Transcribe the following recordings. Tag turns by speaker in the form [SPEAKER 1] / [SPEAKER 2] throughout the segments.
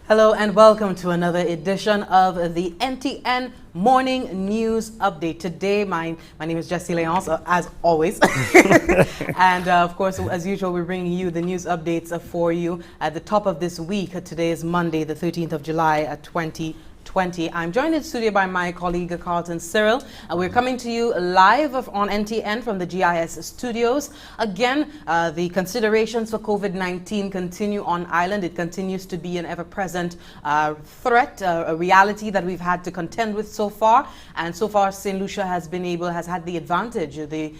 [SPEAKER 1] Hello and welcome to another edition of the NTN Morning News Update. Today, my name is Jessie Leonce, as always. And of course, as usual, we're bringing you the news updates for you at the top of this week. Today is Monday, the 13th of July, 2020. I'm joined in studio by my colleague Carlton Cyril. We're coming to you live on NTN from the GIS studios. Again, the considerations for COVID-19 continue on island. It continues to be an ever-present threat, a reality that we've had to contend with so far. And so far, Saint Lucia has had the advantage, the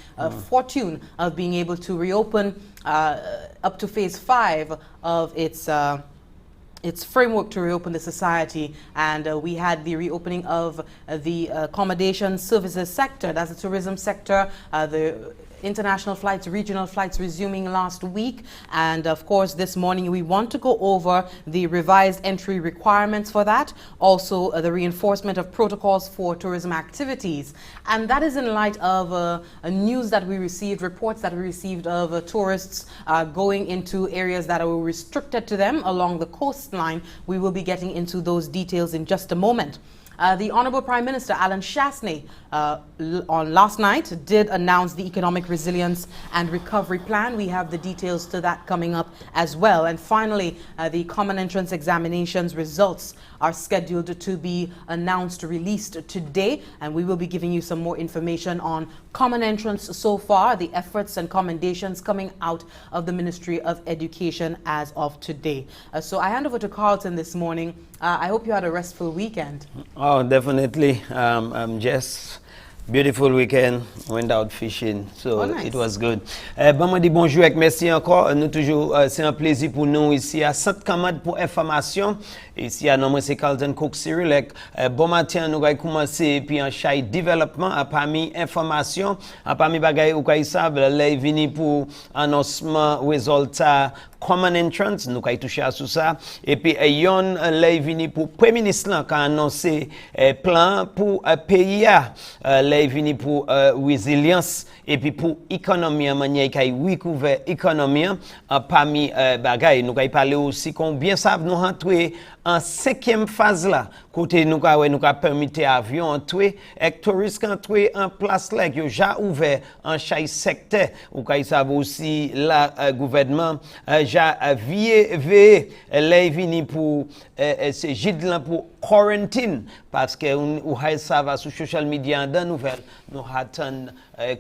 [SPEAKER 1] fortune of being able to reopen up to phase 5 of its framework to reopen the society, and we had the reopening of the accommodation services sector, that's the tourism sector, the international flights, regional flights resuming last week. And of course, this morning we want to go over the revised entry requirements for that, also the reinforcement of protocols for tourism activities. And that is in light of a news that we received, reports that we received of tourists going into areas that are restricted to them along the coastline. We will be getting into those details in just a moment. The Honorable Prime Minister Alan Shasney on last night did announce the Economic Resilience and Recovery Plan. We have the details to that coming up as well. And finally, the Common Entrance Examinations results are scheduled to be announced, released today, and we will be giving you some more information on Common Entrance so far, the efforts and commendations coming out of the Ministry of Education as of today. So I hand over to Carlton this morning. I hope you had a restful weekend.
[SPEAKER 2] Oh, definitely. Jess, beautiful weekend. Went out fishing, so
[SPEAKER 1] nice.
[SPEAKER 2] It was good. Bon, dit bonjour et merci encore. Nous toujours, c'est un plaisir pour nous ici à Sainte-Camade pour information. Ici à nom c'est Carlton Cook Cyril. Bon matin, nous allons commencer puis un chai développement parmi information, parmi bagaille ou quoi savent, les vini pour annoncement résultat Common Entrance, nous allons toucher à ça. Et puis, yon les vini pour Premier ministre qui a annoncé plan pour pays, les vini pour résilience et puis pour économie, manière qui a recouvert économie parmi bagaille. Nous allons parler aussi combien savent nous rentrer en 5e phase là, côté nous a permis avion entrer et touristes entrer en place là qui déjà ouvert en chaque secteur. Ou quand savent aussi la gouvernement ja veillé les vini pour ce gide là pour quarantine parce que ou ça va sur social media dans nouvelle nous attend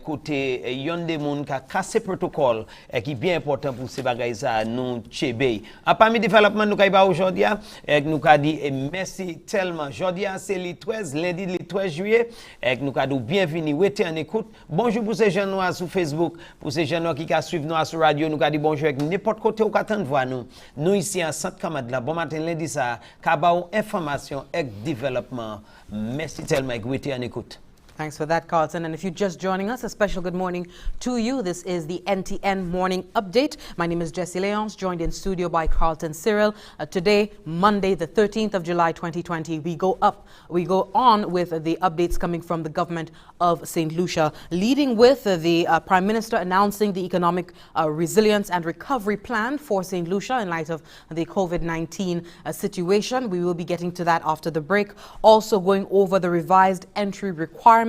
[SPEAKER 2] côté yon des monde qui a cassé protocole et qui bien important pour ces bagages ça nous chébé parmi développement nous kay ba aujourd'hui et nous ka dit merci tellement aujourd'hui c'est le 13 lundi le 13 juillet et nous ka dit bienvenue rester en écoute bonjour pour ces jeunes noirs sur Facebook pour ces jeunes noirs qui suivent nous sur radio nous ka dit bonjour avec n'importe côté ou attendre voir nous ici à Sainte-Camade là bon matin lundi ça ka ba information et développement merci tellement et rester en écoute.
[SPEAKER 1] Thanks for that, Carlton. And if you're just joining us, a special good morning to you. This is the NTN Morning Update. My name is Jessie Leonce, joined in studio by Carlton Cyril. Today, Monday, the 13th of July, 2020, we go on with the updates coming from the government of Saint Lucia, leading with the Prime Minister announcing the Economic Resilience and Recovery Plan for Saint Lucia in light of the COVID-19 situation. We will be getting to that after the break. Also going over the revised entry requirements,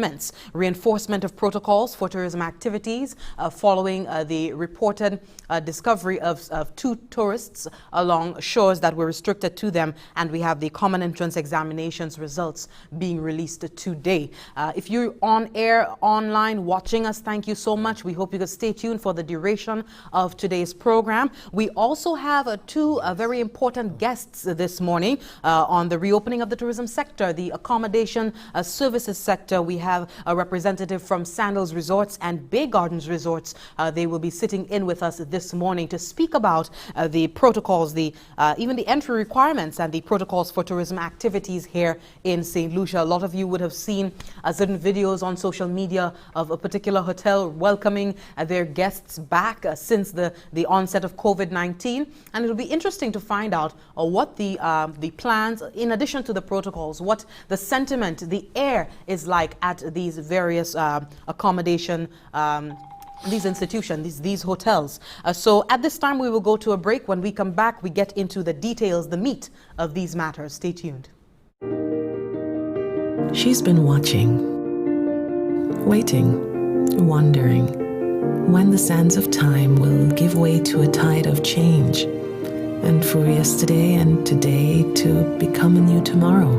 [SPEAKER 1] reinforcement of protocols for tourism activities following the reported discovery of 2 tourists along shores that were restricted to them, and we have the Common Entrance Examinations results being released today. If you're on air, online, watching us, thank you so much. We hope you could stay tuned for the duration of today's program. We also have 2 very important guests this morning on the reopening of the tourism sector, the accommodation services sector. We have a representative from Sandals Resorts and Bay Gardens Resorts. They will be sitting in with us this morning to speak about the protocols, even the entry requirements and the protocols for tourism activities here in Saint Lucia. A lot of you would have seen certain videos on social media of a particular hotel welcoming their guests back since the onset of COVID-19. And it'll be interesting to find out what the plans, in addition to the protocols, what the sentiment, the air is like at these various accommodation these institutions, these hotels. So at this time, we will go to a break. When we come back, we get into the details, the meat of these matters. Stay tuned.
[SPEAKER 3] She's been watching, waiting, wondering when the sands of time will give way to a tide of change, and for yesterday and today to become a new tomorrow.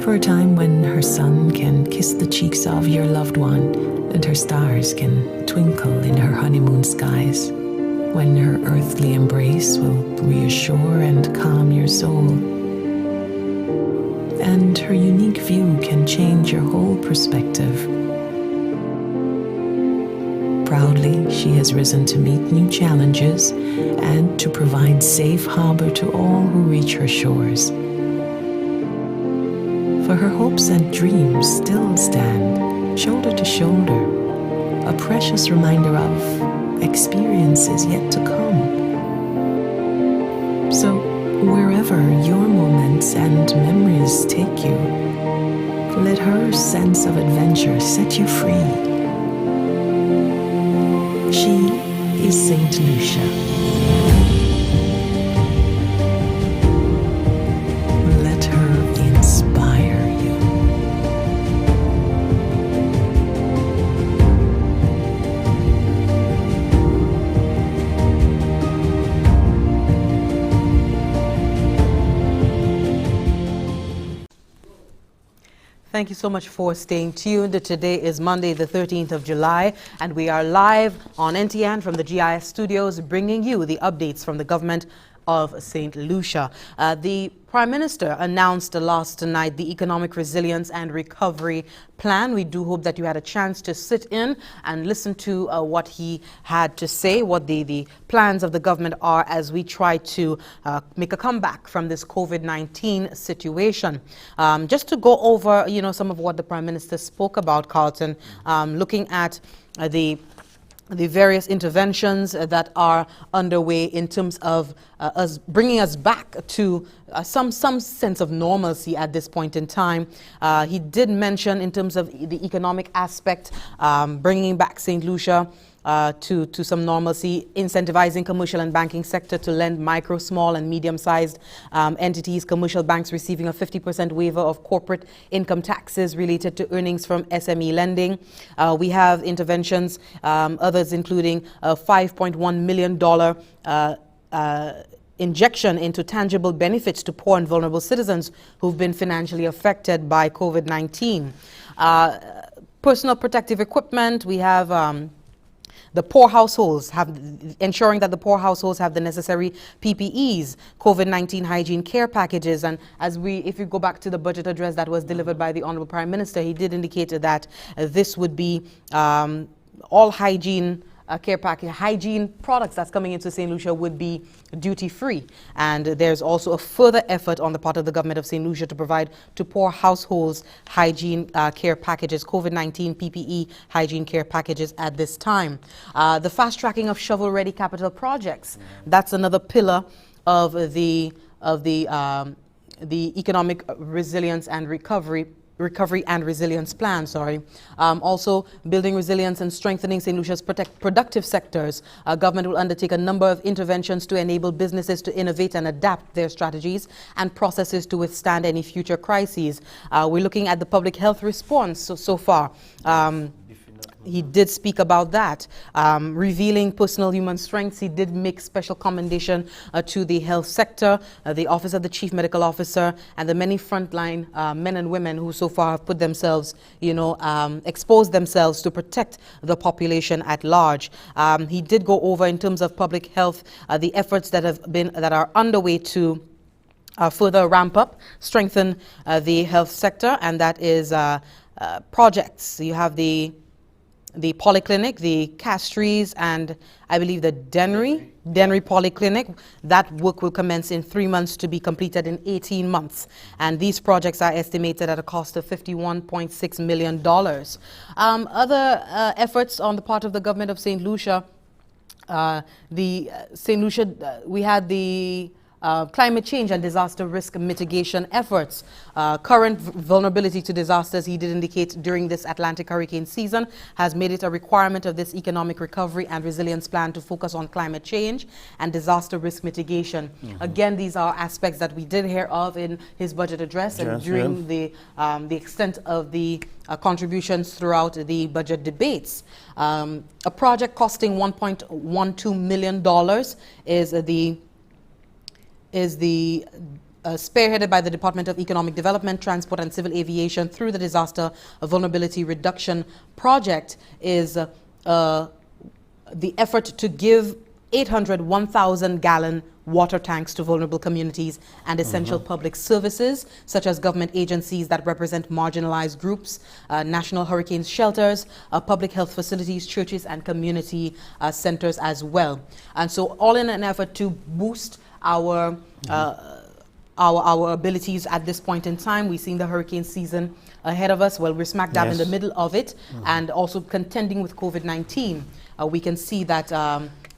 [SPEAKER 3] For a time when her sun can kiss the cheeks of your loved one and her stars can twinkle in her honeymoon skies. When her earthly embrace will reassure and calm your soul. And her unique view can change your whole perspective. Proudly, she has risen to meet new challenges and to provide safe harbor to all who reach her shores. For her hopes and dreams still stand, shoulder to shoulder, a precious reminder of experiences yet to come. So, wherever your moments and memories take you, let her sense of adventure set you free. She is Saint Lucia. Let her inspire you.
[SPEAKER 1] Thank you so much for staying tuned. Today is Monday, the 13th of July, and we are live on NTN from the GIS studios, bringing you the updates from the government of Saint Lucia. The Prime Minister announced last night the Economic Resilience and Recovery Plan. We do hope that you had a chance to sit in and listen to what he had to say, what the plans of the government are as we try to make a comeback from this COVID-19 situation. Just to go over, some of what the Prime Minister spoke about, Carlton, looking at the various interventions that are underway in terms of us bringing us back to some sense of normalcy at this point in time. He did mention in terms of the economic aspect, bringing back Saint Lucia to some normalcy, incentivizing commercial and banking sector to lend micro, small and medium-sized entities, commercial banks receiving a 50% waiver of corporate income taxes related to earnings from SME lending. We have interventions, others including a $5.1 million injection into tangible benefits to poor and vulnerable citizens who've been financially affected by COVID-19. Personal protective equipment, we have the poor households ensuring that the poor households have the necessary PPEs, COVID-19 hygiene care packages, and if you go back to the budget address that was delivered by the Honorable Prime Minister, he did indicate that this would be all hygiene care package, hygiene products that's coming into St. Lucia would be duty-free. And there's also a further effort on the part of the government of St. Lucia to provide to poor households hygiene care packages, COVID-19 PPE hygiene care packages at this time. The fast-tracking of shovel-ready capital projects, that's another pillar of the economic resilience and recovery and resilience plan, Also, building resilience and strengthening St. Lucia's productive sectors. Government will undertake a number of interventions to enable businesses to innovate and adapt their strategies and processes to withstand any future crises. We're looking at the public health response so far. He did speak about that, revealing personal human strengths. He did make special commendation to the health sector, the Office of the Chief Medical Officer, and the many frontline men and women who so far have put themselves, exposed themselves to protect the population at large. He did go over in terms of public health, the efforts that are underway to further ramp up, strengthen the health sector, and that is projects. You have the polyclinic, the Castries, and I believe the Dennery Polyclinic. That work will commence in 3 months to be completed in 18 months. And these projects are estimated at a cost of $51.6 million. Other efforts on the part of the government of St. Lucia, we had the climate change and disaster risk mitigation efforts. Current vulnerability to disasters, he did indicate, during this Atlantic hurricane season has made it a requirement of this economic recovery and resilience plan to focus on climate change and disaster risk mitigation. Again, these are aspects that we did hear of in his budget address and during the extent of the contributions throughout the budget debates. A project costing $1.12 million is spearheaded by the Department of Economic Development, Transport and Civil Aviation through the Disaster Vulnerability Reduction Project, is the effort to give 801,000-gallon water tanks to vulnerable communities and essential public services, such as government agencies that represent marginalized groups, national hurricane shelters, public health facilities, churches, and community centers as well. And so all in an effort to boost our abilities at this point in time. We've seen the hurricane season ahead of us. Well, we're smack dab in the middle of it, and also contending with COVID-19. We can see that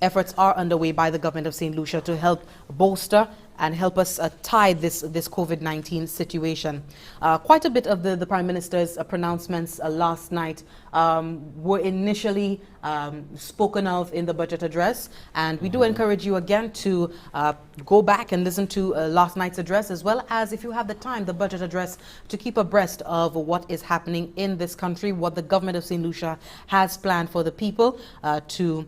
[SPEAKER 1] efforts are underway by the government of Saint Lucia to help bolster and help us tide this COVID-19 situation. Quite a bit of the Prime Minister's pronouncements last night were initially spoken of in the budget address, and we do encourage you again to go back and listen to last night's address, as well as, if you have the time, the budget address, to keep abreast of what is happening in this country, what the government of Saint Lucia has planned for the people to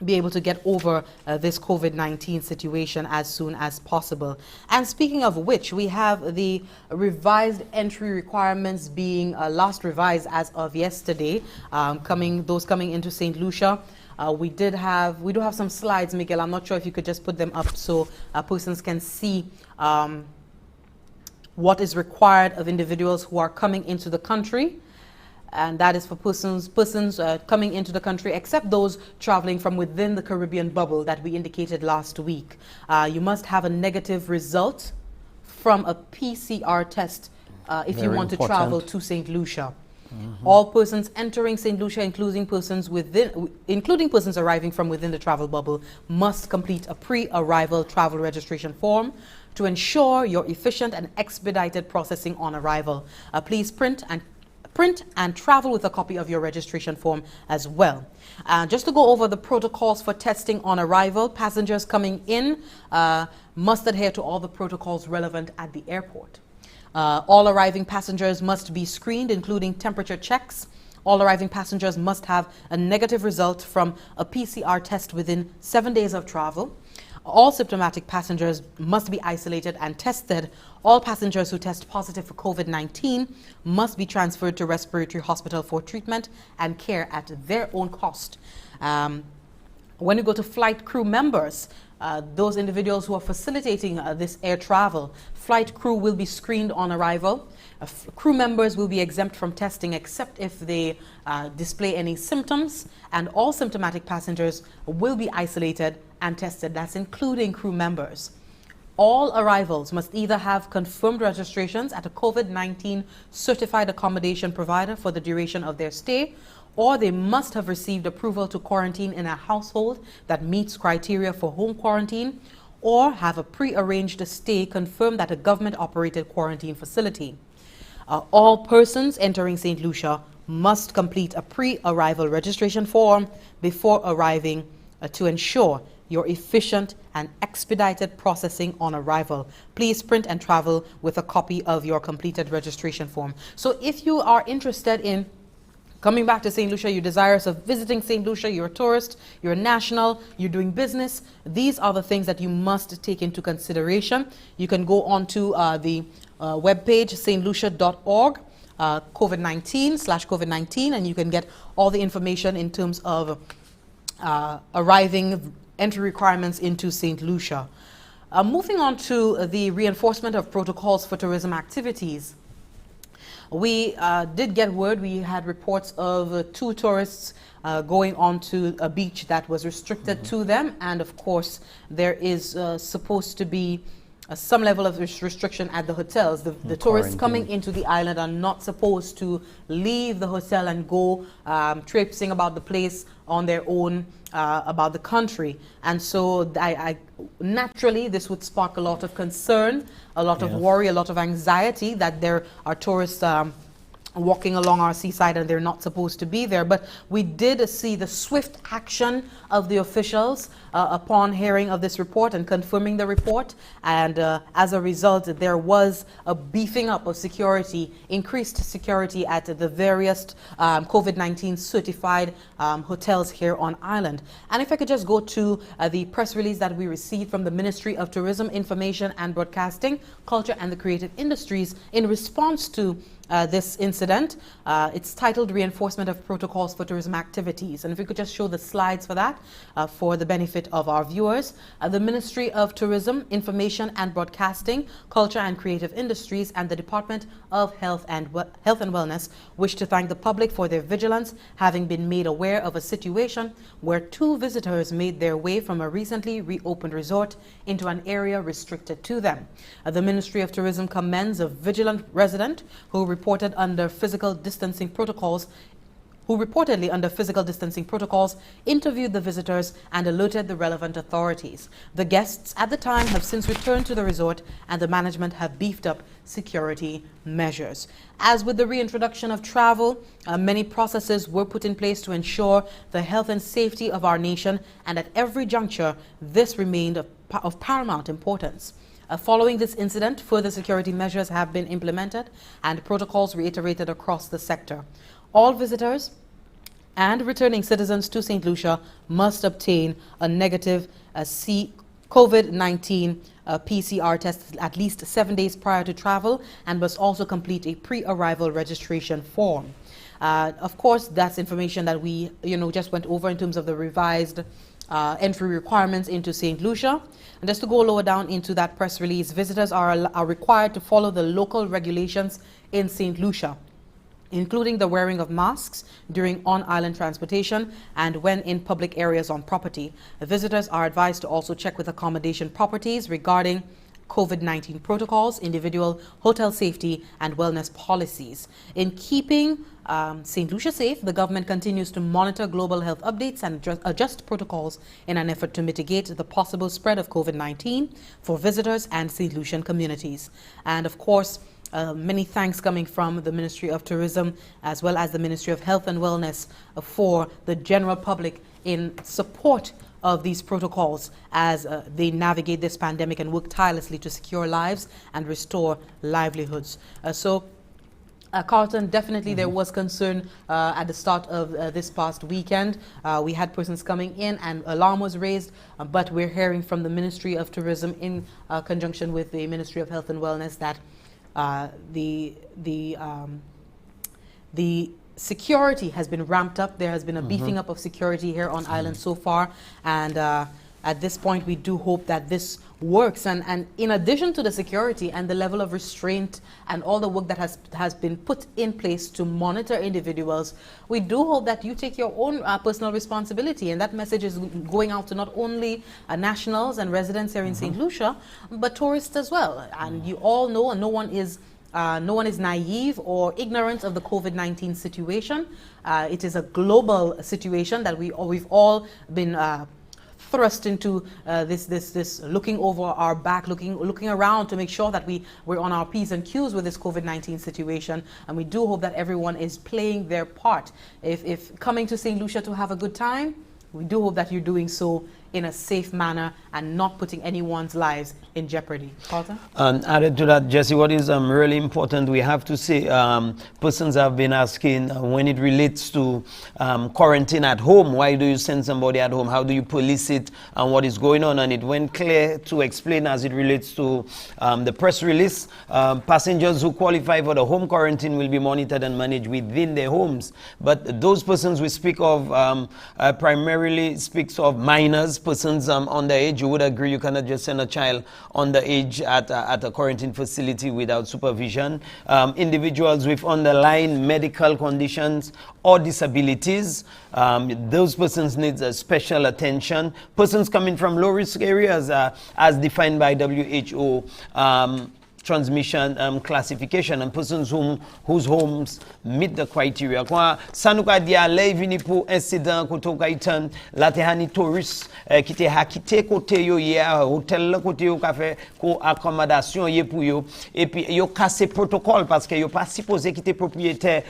[SPEAKER 1] be able to get over this COVID-19 situation as soon as possible. And speaking of which, we have the revised entry requirements being last revised as of yesterday, coming into Saint Lucia. We do have some slides, Miguel. I'm not sure if you could just put them up so persons can see what is required of individuals who are coming into the country. And that is for persons coming into the country, except those traveling from within the Caribbean bubble that we indicated last week. You must have a negative result from a PCR test if you want to travel to Saint Lucia. All persons entering Saint Lucia, including persons arriving from within the travel bubble, must complete a pre-arrival travel registration form to ensure your efficient and expedited processing on arrival. Please print and travel with a copy of your registration form as well. Just to go over the protocols for testing on arrival, passengers coming in must adhere to all the protocols relevant at the airport. All arriving passengers must be screened, including temperature checks. All arriving passengers must have a negative result from a PCR test within 7 days of travel. All symptomatic passengers must be isolated and tested. All passengers who test positive for COVID-19 must be transferred to respiratory hospital for treatment and care at their own cost. When you go to flight crew members, those individuals who are facilitating this air travel, flight crew will be screened on arrival. Crew members will be exempt from testing except if they display any symptoms, and all symptomatic passengers will be isolated and tested. That's including crew members. All arrivals must either have confirmed registrations at a COVID-19 certified accommodation provider for the duration of their stay, or they must have received approval to quarantine in a household that meets criteria for home quarantine, or have a pre-arranged stay confirmed at a government-operated quarantine facility. All persons entering St. Lucia must complete a pre-arrival registration form before arriving to ensure your efficient and expedited processing on arrival. Please print and travel with a copy of your completed registration form. So if you are interested in coming back to St. Lucia, you're desirous of visiting St. Lucia, you're a tourist, you're a national, you're doing business, these are the things that you must take into consideration. You can go on to the webpage, stlucia.org, COVID-19/COVID-19, and you can get all the information in terms of arriving entry requirements into St. Lucia. Moving on to the reinforcement of protocols for tourism activities. We did get word, we had reports of 2 tourists going on to a beach that was restricted to them, and of course there is supposed to be some level of restriction at the hotels. The tourists coming into the island are not supposed to leave the hotel and go traipsing about the place on their own, about the country. And so naturally this would spark a lot of concern, a lot of worry, a lot of anxiety that there are tourists walking along our seaside and they're not supposed to be there. But we did see the swift action of the officials upon hearing of this report and confirming the report, and as a result there was a beefing up of security, increased security at the various COVID-19 certified hotels here on island. And if I could just go to the press release that we received from the Ministry of Tourism, Information and Broadcasting, Culture and the Creative Industries in response to this incident. It's titled Reinforcement of Protocols for Tourism Activities. And if we could just show the slides for that for the benefit of our viewers. The Ministry of Tourism, Information and Broadcasting, Culture and Creative Industries and the Department of Health and Wellness wish to thank the public for their vigilance, having been made aware of a situation where 2 visitors made their way from a recently reopened resort into an area restricted to them. The Ministry of Tourism commends a vigilant resident who reportedly under physical distancing protocols, interviewed the visitors and alerted the relevant authorities. The guests at the time have since returned to the resort and the management have beefed up security measures. As with the reintroduction of travel, many processes were put in place to ensure the health and safety of our nation, and at every juncture, this remained of paramount importance. Following this incident, further security measures have been implemented and protocols reiterated across the sector. All visitors and returning citizens to Saint Lucia must obtain a negative COVID-19 PCR test at least 7 days prior to travel and must also complete a pre-arrival registration form. Of course, that's information that we just went over in terms of the revised entry requirements into Saint Lucia. And just to go lower down into that press release, visitors are required to follow the local regulations in Saint Lucia, including the wearing of masks during on-island transportation and when in public areas on property. The visitors are advised to also check with accommodation properties regarding COVID-19 protocols, individual hotel safety and wellness policies. In keeping St. Lucia safe, the government continues to monitor global health updates and adjust protocols in an effort to mitigate the possible spread of COVID-19 for visitors and St. Lucian communities. And of course, many thanks coming from the Ministry of Tourism as well as the Ministry of Health and Wellness for the general public in support of these protocols as they navigate this pandemic and work tirelessly to secure lives and restore livelihoods. Carlton, definitely there was concern at the start of this past weekend. We had persons coming in and alarm was raised, but we're hearing from the Ministry of Tourism in conjunction with the Ministry of Health and Wellness that the security has been ramped up. There has been a beefing up of security here on island so far, and at this point we do hope that this works, and in addition to the security and the level of restraint and all the work that has been put in place to monitor individuals, we do hope that you take your own personal responsibility, and that message is going out to not only nationals and residents here in St. Lucia, but tourists as well. And you all know, and no one is naive or ignorant of the COVID-19 situation. It is a global situation that we've all been thrust into this looking over our back, looking around to make sure that we're on our P's and Q's with this COVID-19 situation, and we do hope that everyone is playing their part. If coming to St. Lucia to have a good time, we do hope that you're doing so in a safe manner and not putting anyone's lives in jeopardy. Carlton?
[SPEAKER 2] And added to that, Jesse, what is really important, we have to say, persons have been asking when it relates to quarantine at home, why do you send somebody at home? How do you police it and what is going on? And it went clear to explain as it relates to the press release. Passengers who qualify for the home quarantine will be monitored and managed within their homes. But those persons we speak of primarily speaks of minors, persons underage. You would agree you cannot just send a child underage at a quarantine facility without supervision. Individuals with underlying medical conditions or disabilities, those persons need special attention. Persons coming from low-risk areas, as defined by WHO, transmission classification, and persons whose homes meet the criteria. Kwa sanuka dia lay vini pour incident koto kaitan la te hani tourist qui te hakite kote yo ye hotel kote yo ka fait ko accommodation ye pour yo et puis yo cassé protocole parce que yo pas supposé quitter propriétaire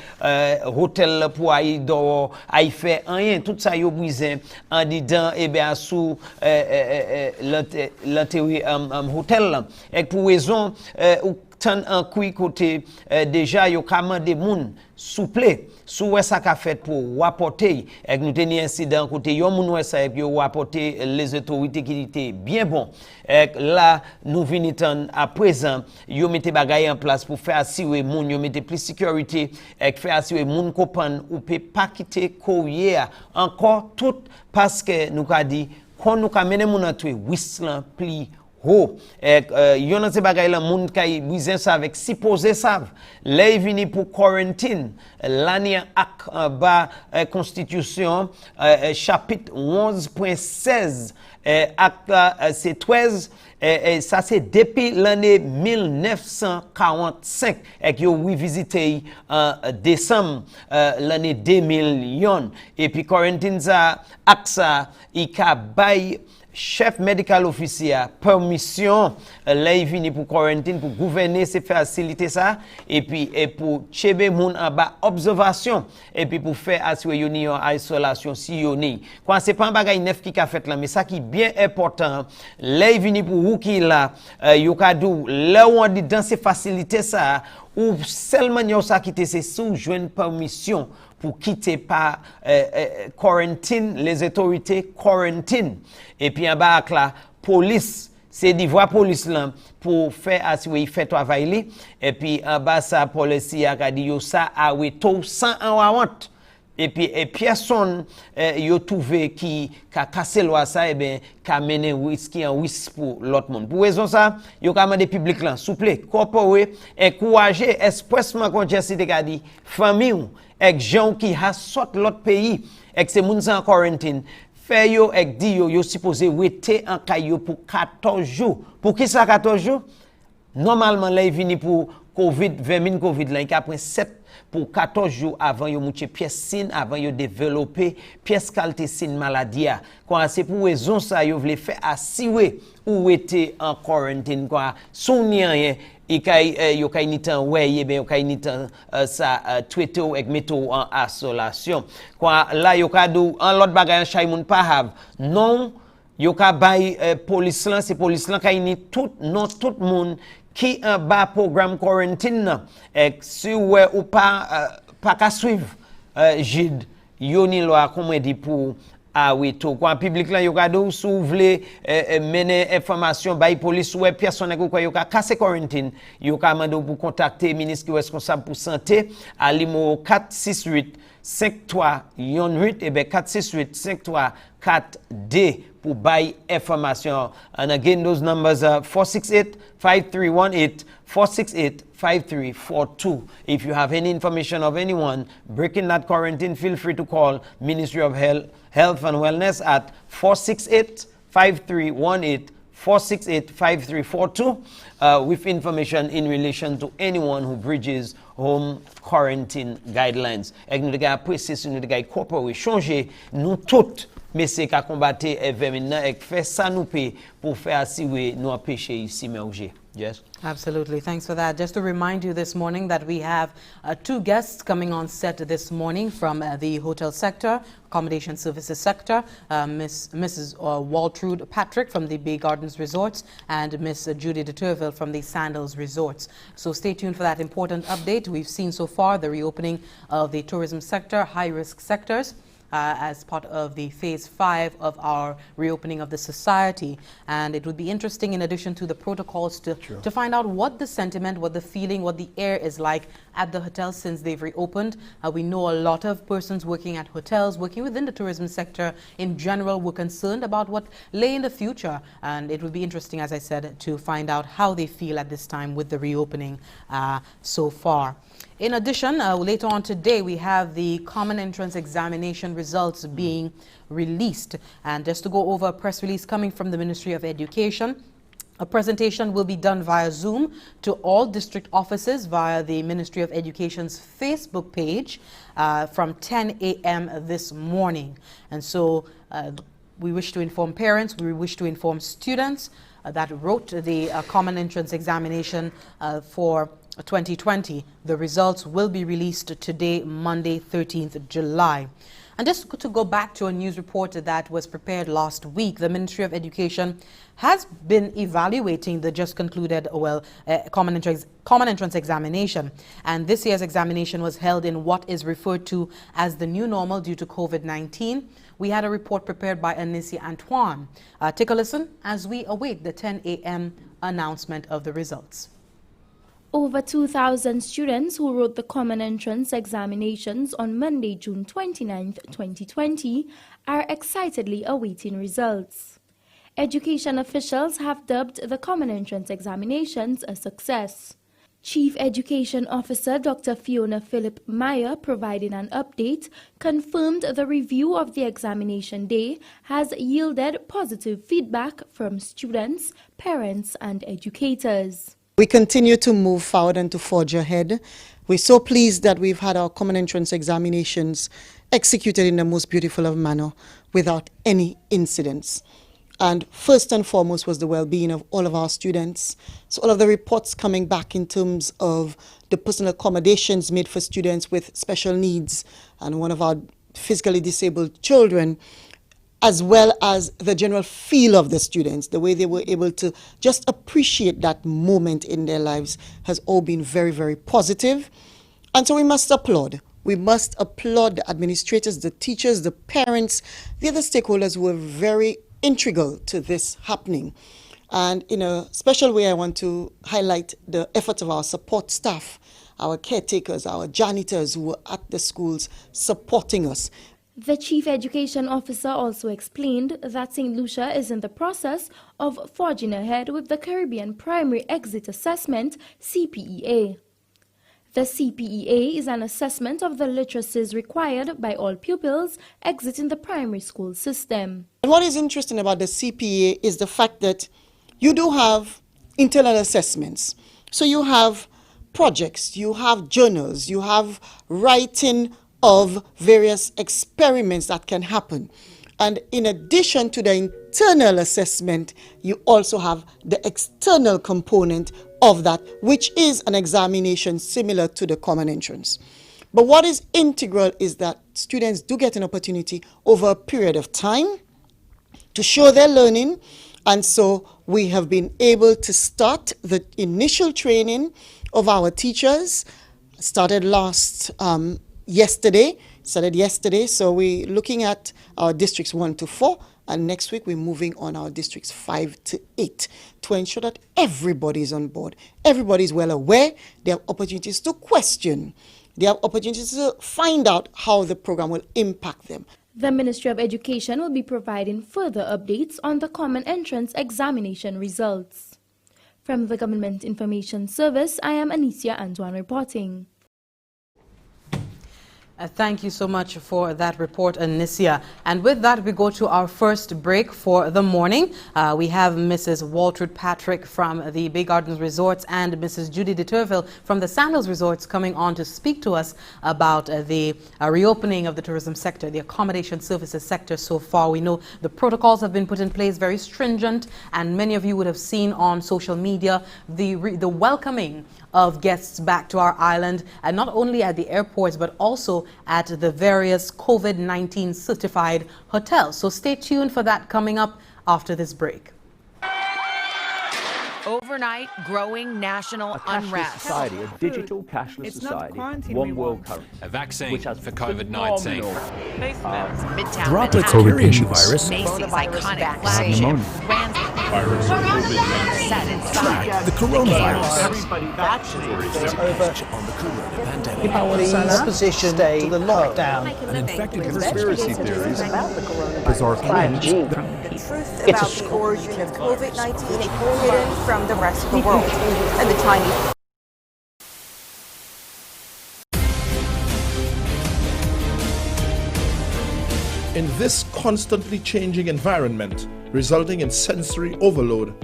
[SPEAKER 2] hotel pour ay do ay fait rien tout ça yo brisé en dedans et bien sous l'intérieur hotel et pour raison ou tan en kui côté déjà yo commandé moun souple sou ça qu'a fait pour rapporter et nous tenir incident côté yo moun ouais ça yo rapporter les autorités qui étaient bien bon et là nous vinitan à présent yo mettez bagaille en place pour faire assurer moun yo mettez plus sécurité et faire assurer moun comprendre ou peut pas quitter courrier encore tout parce que nous a dit quand nous ka mener moun entrer wislan pli ho yon nan se bagay la moun kay bizin sa avec supposé savent lay vini pour quarantine l'année ak ba constitution chapitre 11.16 acte c'est 13 ça c'est depuis l'année 1945 et que oui visité décembre l'année 2000 et puis quarantine ça ak ça il ka bay chef médical officier permission là il vient pour quarantine pour gouverner c'est faciliter ça et puis pour chebe moun en bas observation et puis pour faire assurer yoni en isolation si yoni quand c'est pas un bagay neuf qui a fait là mais ça qui bien important là il vient pour ou qui là yo kadou là on dit dans ces faciliter ça ou seulement yo ça quitter c'est sous joindre permission pour quitter par quarantine les autorités quarantine et puis en bas la police c'est d'y police là pour faire assurer fait travail et puis en bas ça policier a dit yo ça a weto sans en honte et puis personne yo trouvé qui a cassé loi ça et ben qui a mené risque pour l'autre monde pour raison ça yo ka mandé public là s'il vous plaît coopérer encourager expressement comme Jesse te dit famille et gens qui ha sorti l'autre pays et c'est moun en quarantine fait yo et di yo supposé rester en caillou pour 14 jours pour qui ça 14 jours normalement là il vini pour Covid 20 Covid là il a pris 7 pour 14 jours avant yo mouche pièce signe avant yo développer pièce qualité signe maladie quoi c'est pour raison ça yo voulait faire assurer ou était en quarantine quoi souvenir rien yo kay nitan ouais ben yo kay nitan ça Twitter avec méto en isolation quoi là yo ka do en l'autre bagay chay moun pa have non yo ka bay police là c'est police là kay ni tout non tout monde qui en bas programme quarantine et si ouais ou pas ka suivre Gide yo ni loi comme dit pour ah oui tout quoi public là yo gado sou vle mener information bay police ou personne quoi yo ka casser quarantine yo ka mande pour contacter ministre qui responsable pour santé à numéro 468 5318 et ben 468 53 pour bay information and again those numbers are 468 5318 468 5342. If you have any information of anyone breaking that quarantine, feel free to call Ministry of Health and Wellness at 468-5318, 468-5342 with information in relation to anyone who breaches home quarantine guidelines. Et nous devons préciser, nous devons coopérer, changer, nous toutes, mais c'est qu'à combattre maintenant et faire ça nous paye pour faire assurer nous empêcher ici, mais objet. Yes.
[SPEAKER 1] Absolutely. Thanks for that. Just to remind you this morning that we have two guests coming on set this morning from the hotel sector, accommodation services sector, Mrs. Waltrude Patrick from the Bay Gardens Resorts and Miss Judy de Turville from the Sandals Resorts. So stay tuned for that important update. We've seen so far the reopening of the tourism sector, high-risk sectors. as part of the phase 5 of our reopening of the society. And it would be interesting, in addition to the protocols, to find out what the sentiment, what the feeling, what the air is like at the hotels since they've reopened. We know a lot of persons working at hotels, working within the tourism sector in general, were concerned about what lay in the future. And it would be interesting, as I said, to find out how they feel at this time with the reopening so far. In addition, later on today, we have the common entrance examination results being released. And just to go over a press release coming from the Ministry of Education, a presentation will be done via Zoom to all district offices via the Ministry of Education's Facebook page from 10 a.m. this morning. And so we wish to inform parents, we wish to inform students that wrote the common entrance examination for 2020. The results will be released today, Monday, 13th July. And just to go back to a news report that was prepared last week, the Ministry of Education has been evaluating the just concluded common entrance examination. And this year's examination was held in what is referred to as the new normal due to COVID-19. We had a report prepared by Anicia Antoine. Take a listen as we await the 10 a.m. announcement of the results.
[SPEAKER 4] Over 2,000 students who wrote the common entrance examinations on Monday, June 29, 2020, are excitedly awaiting results. Education officials have dubbed the common entrance examinations a success. Chief Education Officer Dr. Fiona Philip Meyer, providing an update, confirmed the review of the examination day has yielded positive feedback from students, parents, and educators.
[SPEAKER 5] We continue to move forward and to forge ahead. We're so pleased that we've had our common entrance examinations executed in the most beautiful of manner without any incidents. And first and foremost was the well-being of all of our students. So all of the reports coming back in terms of the personal accommodations made for students with special needs and one of our physically disabled children, as well as the general feel of the students, the way they were able to just appreciate that moment in their lives, has all been very, very positive. And so we must applaud. We must applaud the administrators, the teachers, the parents, the other stakeholders who were very integral to this happening. And in a special way, I want to highlight the efforts of our support staff, our caretakers, our janitors who were at the schools supporting us.
[SPEAKER 4] The Chief Education Officer also explained that Saint Lucia is in the process of forging ahead with the Caribbean Primary Exit Assessment, CPEA. The CPEA is an assessment of the literacies required by all pupils exiting the primary school system.
[SPEAKER 5] And what is interesting about the CPEA is the fact that you do have internal assessments. So you have projects, you have journals, you have writing of various experiments that can happen. And in addition to the internal assessment, you also have the external component of that, which is an examination similar to the common entrance. But what is integral is that students do get an opportunity over a period of time to show their learning. And so we have been able to start the initial training of our teachers. Started yesterday, so we're looking at our districts 1 to 4, and next week we're moving on our districts 5 to 8 to ensure that everybody's on board, everybody's well aware, they have opportunities to question, they have opportunities to find out how the program will impact them.
[SPEAKER 4] The Ministry of Education will be providing further updates on the common entrance examination results. From the Government Information Service, I am Anicia Antoine reporting.
[SPEAKER 1] Thank you so much for that report, Anicia. And with that, we go to our first break for the morning. We have Mrs. Waltrude Patrick from the Bay Gardens Resorts and Mrs. Judy de Turville from the Sandals Resorts coming on to speak to us about the reopening of the tourism sector, the accommodation services sector so far. We know the protocols have been put in place, very stringent, and many of you would have seen on social media the welcoming of guests back to our island, and not only at the airports but also at the various COVID-19 certified hotels. So stay tuned for that coming up after this break.
[SPEAKER 6] Overnight, growing national
[SPEAKER 7] A cashless
[SPEAKER 6] unrest.
[SPEAKER 7] society, a digital cashless society, one world currency.
[SPEAKER 8] A vaccine
[SPEAKER 7] which has
[SPEAKER 8] for COVID-19.
[SPEAKER 6] Midtown
[SPEAKER 9] Droplet
[SPEAKER 6] Manhattan.
[SPEAKER 9] carrier virus.
[SPEAKER 6] Macy's iconic flagship. Set inside.
[SPEAKER 9] The coronavirus.
[SPEAKER 5] Everybody vaccinated.
[SPEAKER 9] On the corona pandemic.
[SPEAKER 2] Opposition to the lockdown.
[SPEAKER 9] An infected
[SPEAKER 10] Conspiracy theories
[SPEAKER 5] about the coronavirus.
[SPEAKER 10] bizarre claims.
[SPEAKER 11] The truth about the origin of COVID-19 hidden from the rest of the world. And the Chinese.
[SPEAKER 12] In this constantly changing environment, resulting in sensory overload,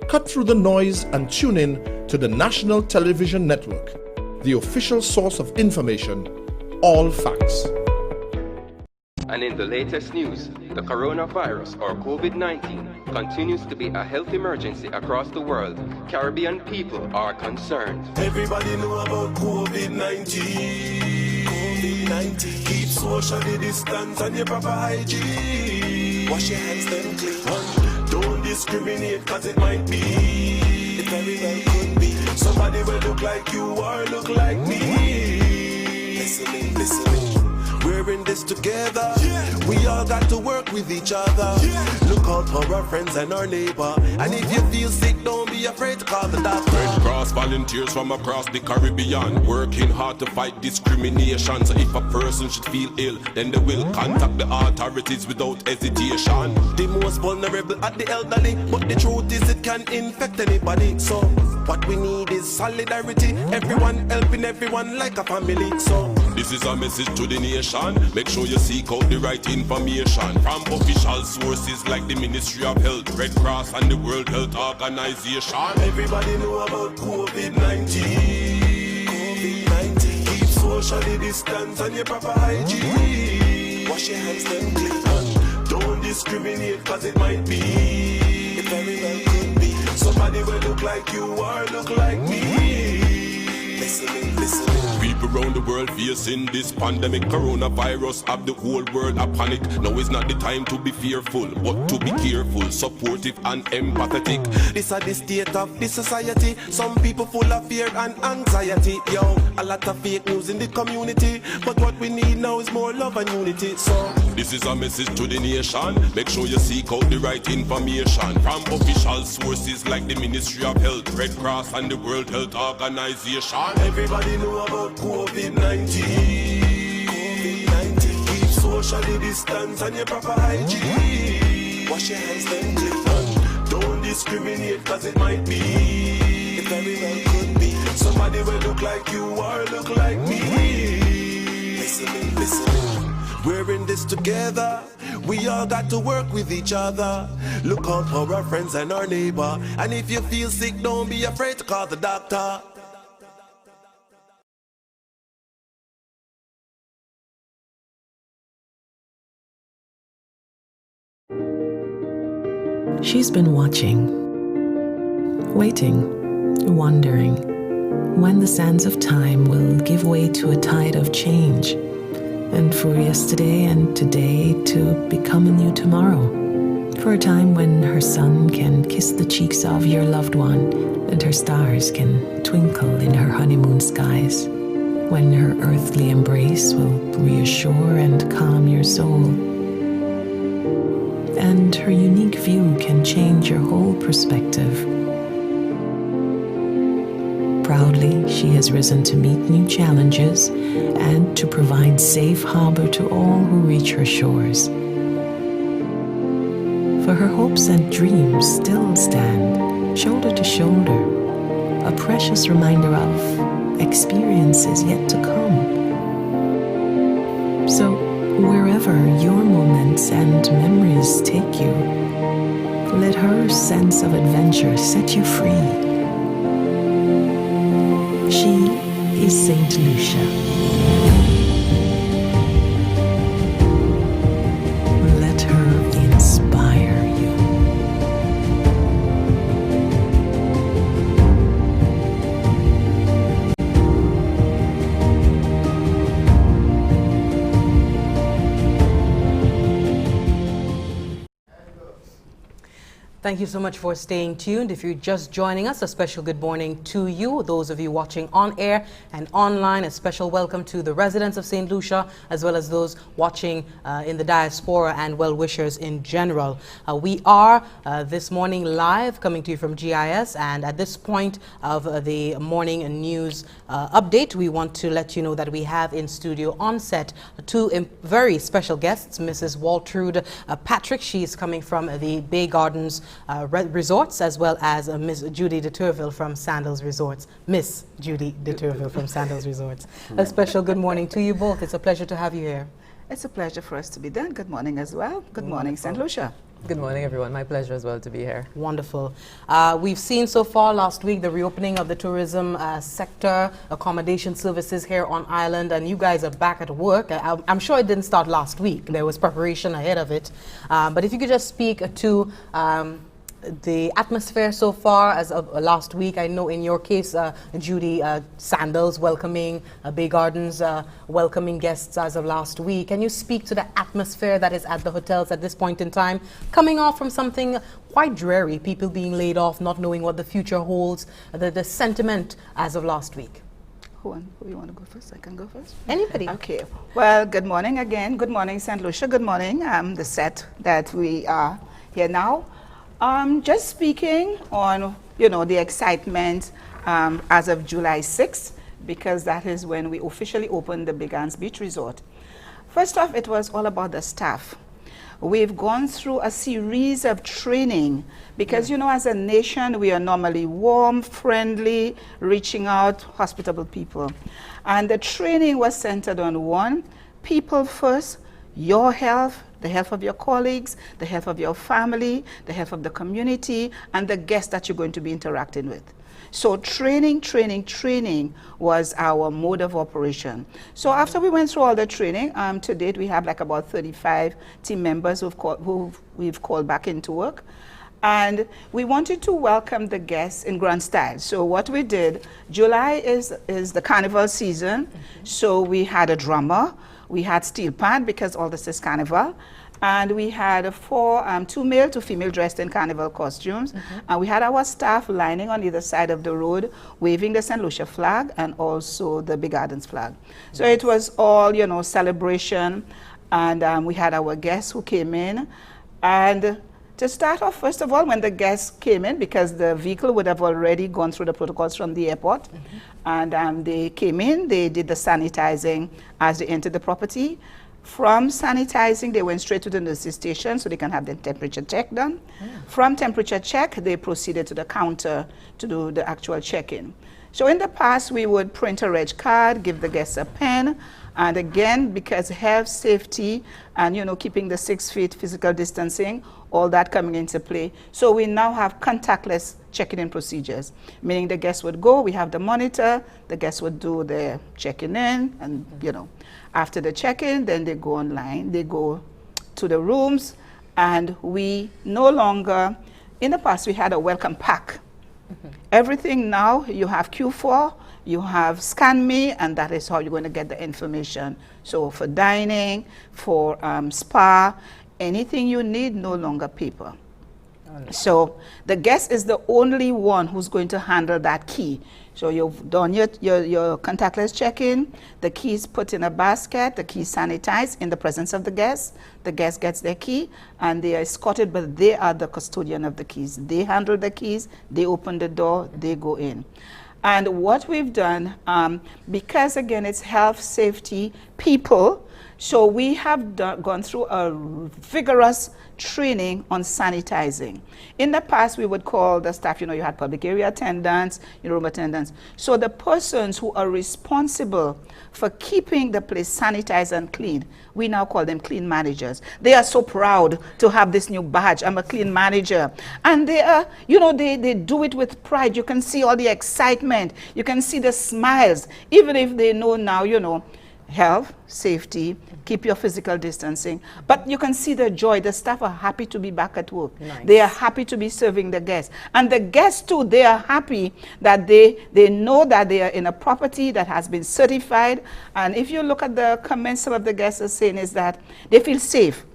[SPEAKER 12] cut through the noise and tune in to the National Television Network, the official source of information, all facts.
[SPEAKER 13] And in the latest news, the coronavirus or COVID-19 continues to be a health emergency across the world. Caribbean people are concerned.
[SPEAKER 14] Everybody know about COVID-19. COVID-19. Keep socially distance and your proper hygiene. Wash your hands then clean. Don't discriminate cause it might be. It very well could be. Somebody will look like you or look like me. Listening. We're in this together. Yeah. We all got to work with each other. Yeah. Look out for our friends and our neighbor. And if you feel sick, don't be afraid to call the doctor. Red Cross volunteers from across the Caribbean, working hard to fight discrimination. So if a person should feel ill, then they will contact the authorities without hesitation. The most vulnerable are the elderly, but the truth is it can infect anybody. So what we need is solidarity. Everyone helping everyone like a family. So this is a message to the nation. Make sure you seek out the right information from official sources like the Ministry of Health, Red Cross and the World Health Organization. Everybody know about COVID-19. COVID-19. Keep socially distance and your proper hygiene. Wash your hands then clean. Don't discriminate cause it might be. It very well could be. Somebody will look like you or look like me. Listening. People around the world facing this pandemic. Coronavirus have the whole world a panic. Now is not the time to be fearful, but to be careful, supportive and empathetic. This is the state of the society. Some people full of fear and anxiety. Yo, a lot of fake news in the community. But what we need now is more love and unity. So this is a message to the nation. Make sure you seek out the right information from official sources like the Ministry of Health, Red Cross and the World Health Organization. Everybody know about COVID-19. COVID-19. Keep socially distance and your proper hygiene. Wash your hands then clean. Don't discriminate cause it might be. It very well could be. Somebody will look like you or look like me. Listening. We're in this together. We all got to work with each other. Look out for our friends and our neighbor. And if you feel sick, don't be afraid to call the doctor.
[SPEAKER 3] She's been watching, waiting, wondering when the sands of time will give way to a tide of change, and for yesterday and today to become a new tomorrow, for a time when her sun can kiss the cheeks of your loved one and her stars can twinkle in her honeymoon skies, when her earthly embrace will reassure and calm your soul. And her unique view can change your whole perspective. Proudly, she has risen to meet new challenges and to provide safe harbor to all who reach her shores. For her hopes and dreams still stand, shoulder to shoulder, a precious reminder of experiences yet to come. So, wherever your moments and memories take you, let her sense of adventure set you free. She is Saint Lucia. Let her inspire you.
[SPEAKER 1] Thank you so much for staying tuned. If you're just joining us, a special good morning to you. Those of you watching on air and online, a special welcome to the residents of Saint Lucia, as well as those watching in the diaspora and well-wishers in general. We are this morning live, coming to you from GIS, and at this point of the morning news update, we want to let you know that we have in studio on set two very special guests, Mrs. Waltrude Patrick. She is coming from the Bay Gardens Resorts, as well as Miss Judy de Turville from Sandals Resorts. Miss Judy de Turville from Sandals Resorts. A special good morning to you both. It's a pleasure to have you here.
[SPEAKER 8] It's a pleasure for us to be done. Good morning as well. Good morning, Saint Lucia.
[SPEAKER 10] Good morning, everyone. My pleasure as well to be here.
[SPEAKER 1] Wonderful. We've seen so far last week the reopening of the tourism sector, accommodation services here on island, and you guys are back at work. I'm sure it didn't start last week. There was preparation ahead of it. But if you could just speak to the atmosphere so far as of last week. I know in your case, Judy, Sandals welcoming Bay Gardens, welcoming guests as of last week. Can you speak to the atmosphere that is at the hotels at this point in time, coming off from something quite dreary, people being laid off, not knowing what the future holds, the sentiment as of last week?
[SPEAKER 8] Who you want to go first? I can go first.
[SPEAKER 1] Anybody.
[SPEAKER 8] Okay. Well, good morning again. Good morning, Saint Lucia. Good morning. The set that we are here now. Just speaking on, the excitement as of July 6th, because that is when we officially opened the Big Anns Beach Resort. First off, it was all about the staff. We've gone through a series of training because, as a nation, we are normally warm, friendly, reaching out, hospitable people. And the training was centered on one, people first, your health, the health of your colleagues, the health of your family, the health of the community, and the guests that you're going to be interacting with. So training was our mode of operation. So after we went through all the training, to date we have like about 35 team members who we've called back into work. And we wanted to welcome the guests in grand style. So what we did, July is the carnival season, so we had a drummer, we had steel pan because all this is carnival, and we had two male, 2 female dressed in carnival costumes, and we had our staff lining on either side of the road, waving the Saint Lucia flag and also the Big Gardens flag. So it was all, celebration, and we had our guests who came in. And to start off, first of all, when the guests came in, because the vehicle would have already gone through the protocols from the airport, and they came in, they did the sanitizing as they entered the property. From sanitizing, they went straight to the nurse's station so they can have their temperature check done. From temperature check, they proceeded to the counter to do the actual check-in. So in the past, we would print a reg card, give the guests a pen, and again, because health, safety, and keeping the 6 feet physical distancing, all that coming into play. So we now have contactless checking-in procedures, meaning the guests would go, we have the monitor, the guests would do their checking in, and after the check-in, then they go online, they go to the rooms, and we no longer, in the past we had a welcome pack. Everything now you have Q4, you have Scan Me, and that is how you're going to get the information. So for dining, for spa, anything you need, no longer paper. So the guest is the only one who's going to handle that key. So you've done your contactless check-in, the key is put in a basket, the key is sanitized in the presence of the guest gets their key, and they are escorted, but they are the custodian of the keys. They handle the keys, they open the door, they go in. And what we've done, because again it's health, safety, people, so we have gone through a vigorous training on sanitizing. In the past, we would call the staff, you had public area attendants, room attendants. So the persons who are responsible for keeping the place sanitized and clean, we now call them clean managers. They are so proud to have this new badge. I'm a clean manager. And they are, they do it with pride. You can see all the excitement. You can see the smiles, even if they know now, health, safety, keep your physical distancing. But you can see the joy. The staff are happy to be back at work. Nice. They are happy to be serving the guests. And the guests too, they are happy that they know that they are in a property that has been certified. And if you look at the comments some of the guests are saying is that they feel safe.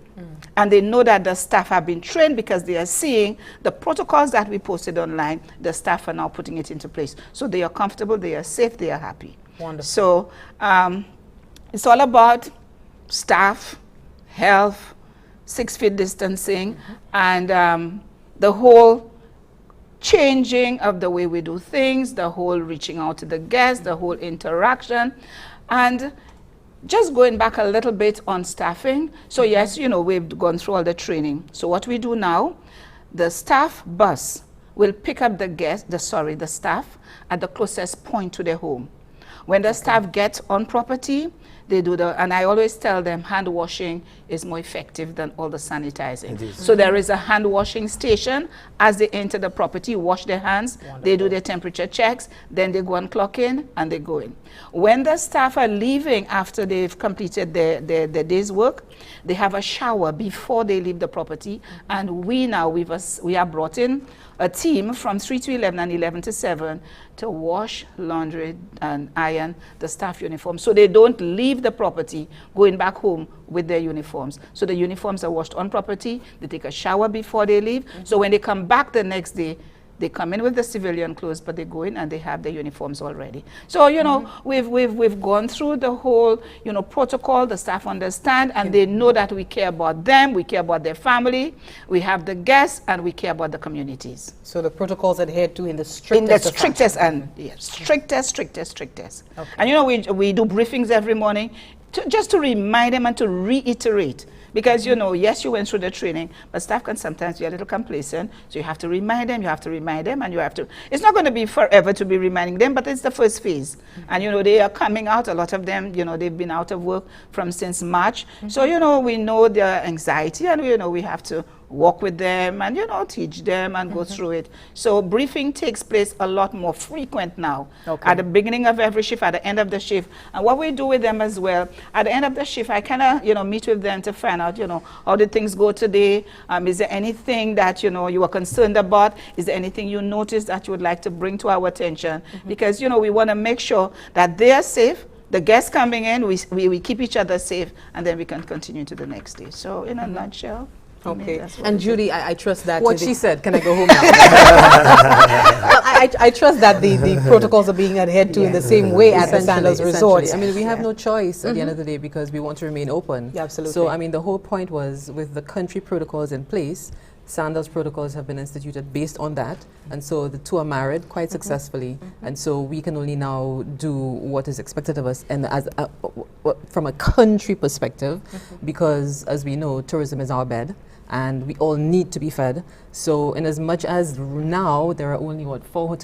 [SPEAKER 8] And they know that the staff have been trained because they are seeing the protocols that we posted online. The staff are now putting it into place. So they are comfortable, they are safe, they are happy.
[SPEAKER 1] Wonderful.
[SPEAKER 8] So it's all about staff, health, 6 feet distancing, and the whole changing of the way we do things, the whole reaching out to the guests, the whole interaction. And just going back a little bit on staffing. So yes, you know, we've gone through all the training. So what we do now, the staff bus will pick up the staff at the closest point to their home. When the staff gets on property, they do and I always tell them hand washing is more effective than all the sanitizing. So there is a hand washing station. As they enter the property, wash their hands, they do their temperature checks, then they go and clock in and they go in. When the staff are leaving after they've completed their day's work, they have a shower before they leave the property, and we have brought in a team from 3 to 11 and 11 to 7 to wash, laundry, and iron the staff uniform. So they don't leave the property going back home with their uniforms. So the uniforms are washed on property, they take a shower before they leave. So when they come back the next day, they come in with the civilian clothes, but they go in and they have their uniforms already. So, you know, we've gone through the whole, you know, protocol. The staff understand, and they know that we care about them, we care about their family, we have the guests, and we care about the communities.
[SPEAKER 1] So the protocols adhered to in the strictest
[SPEAKER 8] strictest. Okay. And, you know, we do briefings every morning just to remind them and to reiterate. Because, you know, yes, you went through the training, but staff can sometimes be a little complacent. So you have to remind them, and you have to, it's not going to be forever to be reminding them, but it's the first phase. And, you know, they are coming out, a lot of them, you know, they've been out of work since March. So, you know, we know their anxiety, and, you know, we have to walk with them and, you know, teach them and go through it. So briefing takes place a lot more frequent now. At the beginning of every shift, at the end of the shift. And what we do with them as well, at the end of the shift, I kind of, you know, meet with them to find out, you know, how did things go today? Is there anything that, you know, you are concerned about? Is there anything you noticed that you would like to bring to our attention? Because, you know, we want to make sure that they are safe. The guests coming in, we keep each other safe, and then we can continue to the next day. So in a nutshell.
[SPEAKER 1] Okay. And Judy, I trust that.
[SPEAKER 10] What she said, can I go home now?
[SPEAKER 1] I trust that the protocols are being adhered to in the same way at the Sandals Resort.
[SPEAKER 10] I mean, we have no choice at the end of the day because we want to remain open.
[SPEAKER 1] Yeah, absolutely.
[SPEAKER 10] So, I mean, the whole point was with the country protocols in place, Sandals protocols have been instituted based on that. And so the two are married quite successfully. And so we can only now do what is expected of us and from a country perspective, because as we know, tourism is our bed. And we all need to be fed. So in as much as now there are only, 4 or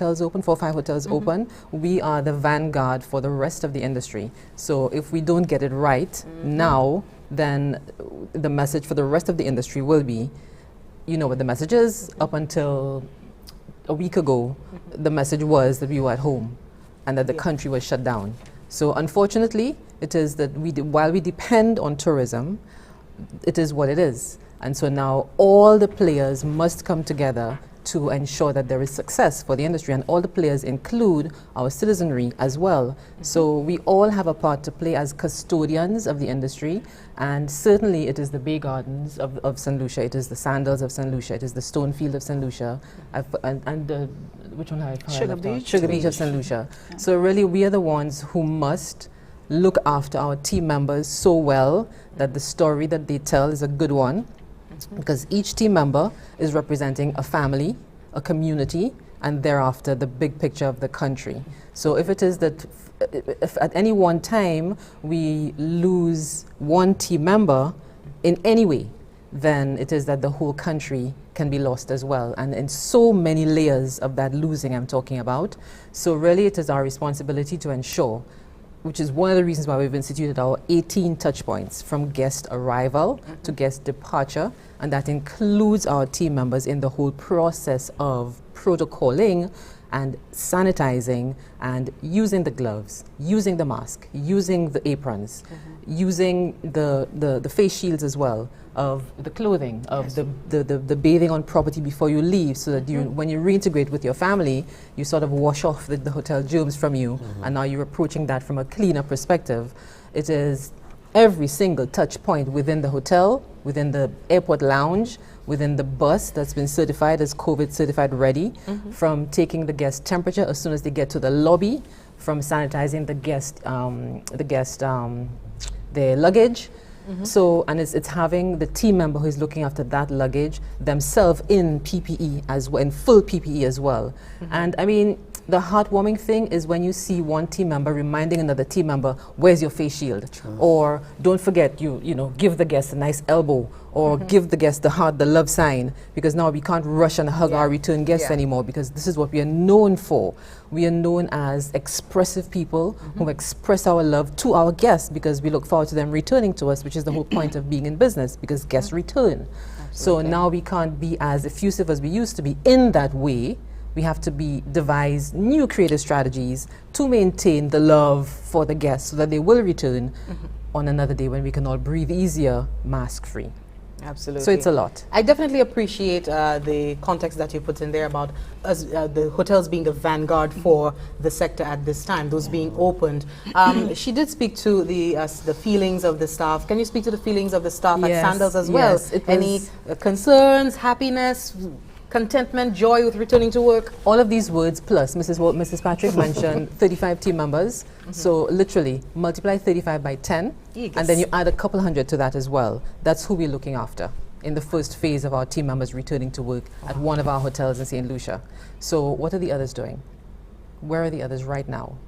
[SPEAKER 10] 5 hotels open, we are the vanguard for the rest of the industry. So if we don't get it right now, then the message for the rest of the industry will be, you know what the message is. Up until a week ago, the message was that we were at home and that the country was shut down. So unfortunately, it is that while we depend on tourism, it is what it is. And so now all the players must come together to ensure that there is success for the industry, and all the players include our citizenry as well. So we all have a part to play as custodians of the industry, and certainly it is the Bay Gardens of Saint Lucia, it is the Sandals of Saint Lucia, it is the Stonefield of Saint Lucia, and which one have I Sugar Beach of Saint Lucia. Yeah. So really we are the ones who must look after our team members so well that the story that they tell is a good one. Because each team member is representing a family, a community, and thereafter the big picture of the country. So if it is that if at any one time we lose one team member in any way, then it is that the whole country can be lost as well. And in so many layers of that losing I'm talking about. So really it is our responsibility to ensure, which is one of the reasons why we've instituted our 18 touch points from guest arrival to guest departure, and that includes our team members in the whole process of protocoling and sanitizing and using the gloves, using the mask, using the aprons, using the face shields as well, of the clothing, of the bathing on property before you leave, so that when you reintegrate with your family, you sort of wash off the hotel germs from you, and now you're approaching that from a cleaner perspective. It is every single touch point within the hotel, within the airport lounge, within the bus that's been certified as COVID certified ready, from taking the guest temperature as soon as they get to the lobby, from sanitizing their luggage. So, and it's having the team member who is looking after that luggage themselves in PPE as well, in full PPE as well. And I mean, the heartwarming thing is when you see one team member reminding another team member, where's your face shield? Or don't forget, you know, give the guest a nice elbow, or give the guest the heart, the love sign, because now we can't rush and hug our return guests anymore, because this is what we are known for. We are known as expressive people who express our love to our guests, because we look forward to them returning to us, which is the whole point of being in business, because guests return. So now we can't be as effusive as we used to be in that way. We have to devise new creative strategies to maintain the love for the guests so that they will return on another day when we can all breathe easier, mask-free.
[SPEAKER 1] Absolutely.
[SPEAKER 10] So it's a lot.
[SPEAKER 1] I definitely appreciate the context that you put in there about us, the hotels being the vanguard for the sector at this time, those being opened. She did speak to the feelings of the staff. Can you speak to the feelings of the staff at Sandals as well? Any concerns, happiness, contentment, joy with returning to work?
[SPEAKER 10] All of these words plus Mrs. Patrick mentioned 35 team members. So literally multiply 35 by 10 and then you add a couple hundred to that as well. That's who we're looking after in the first phase of our team members returning to work at one of our hotels in Saint Lucia. So what are the others doing? Where are the others right now?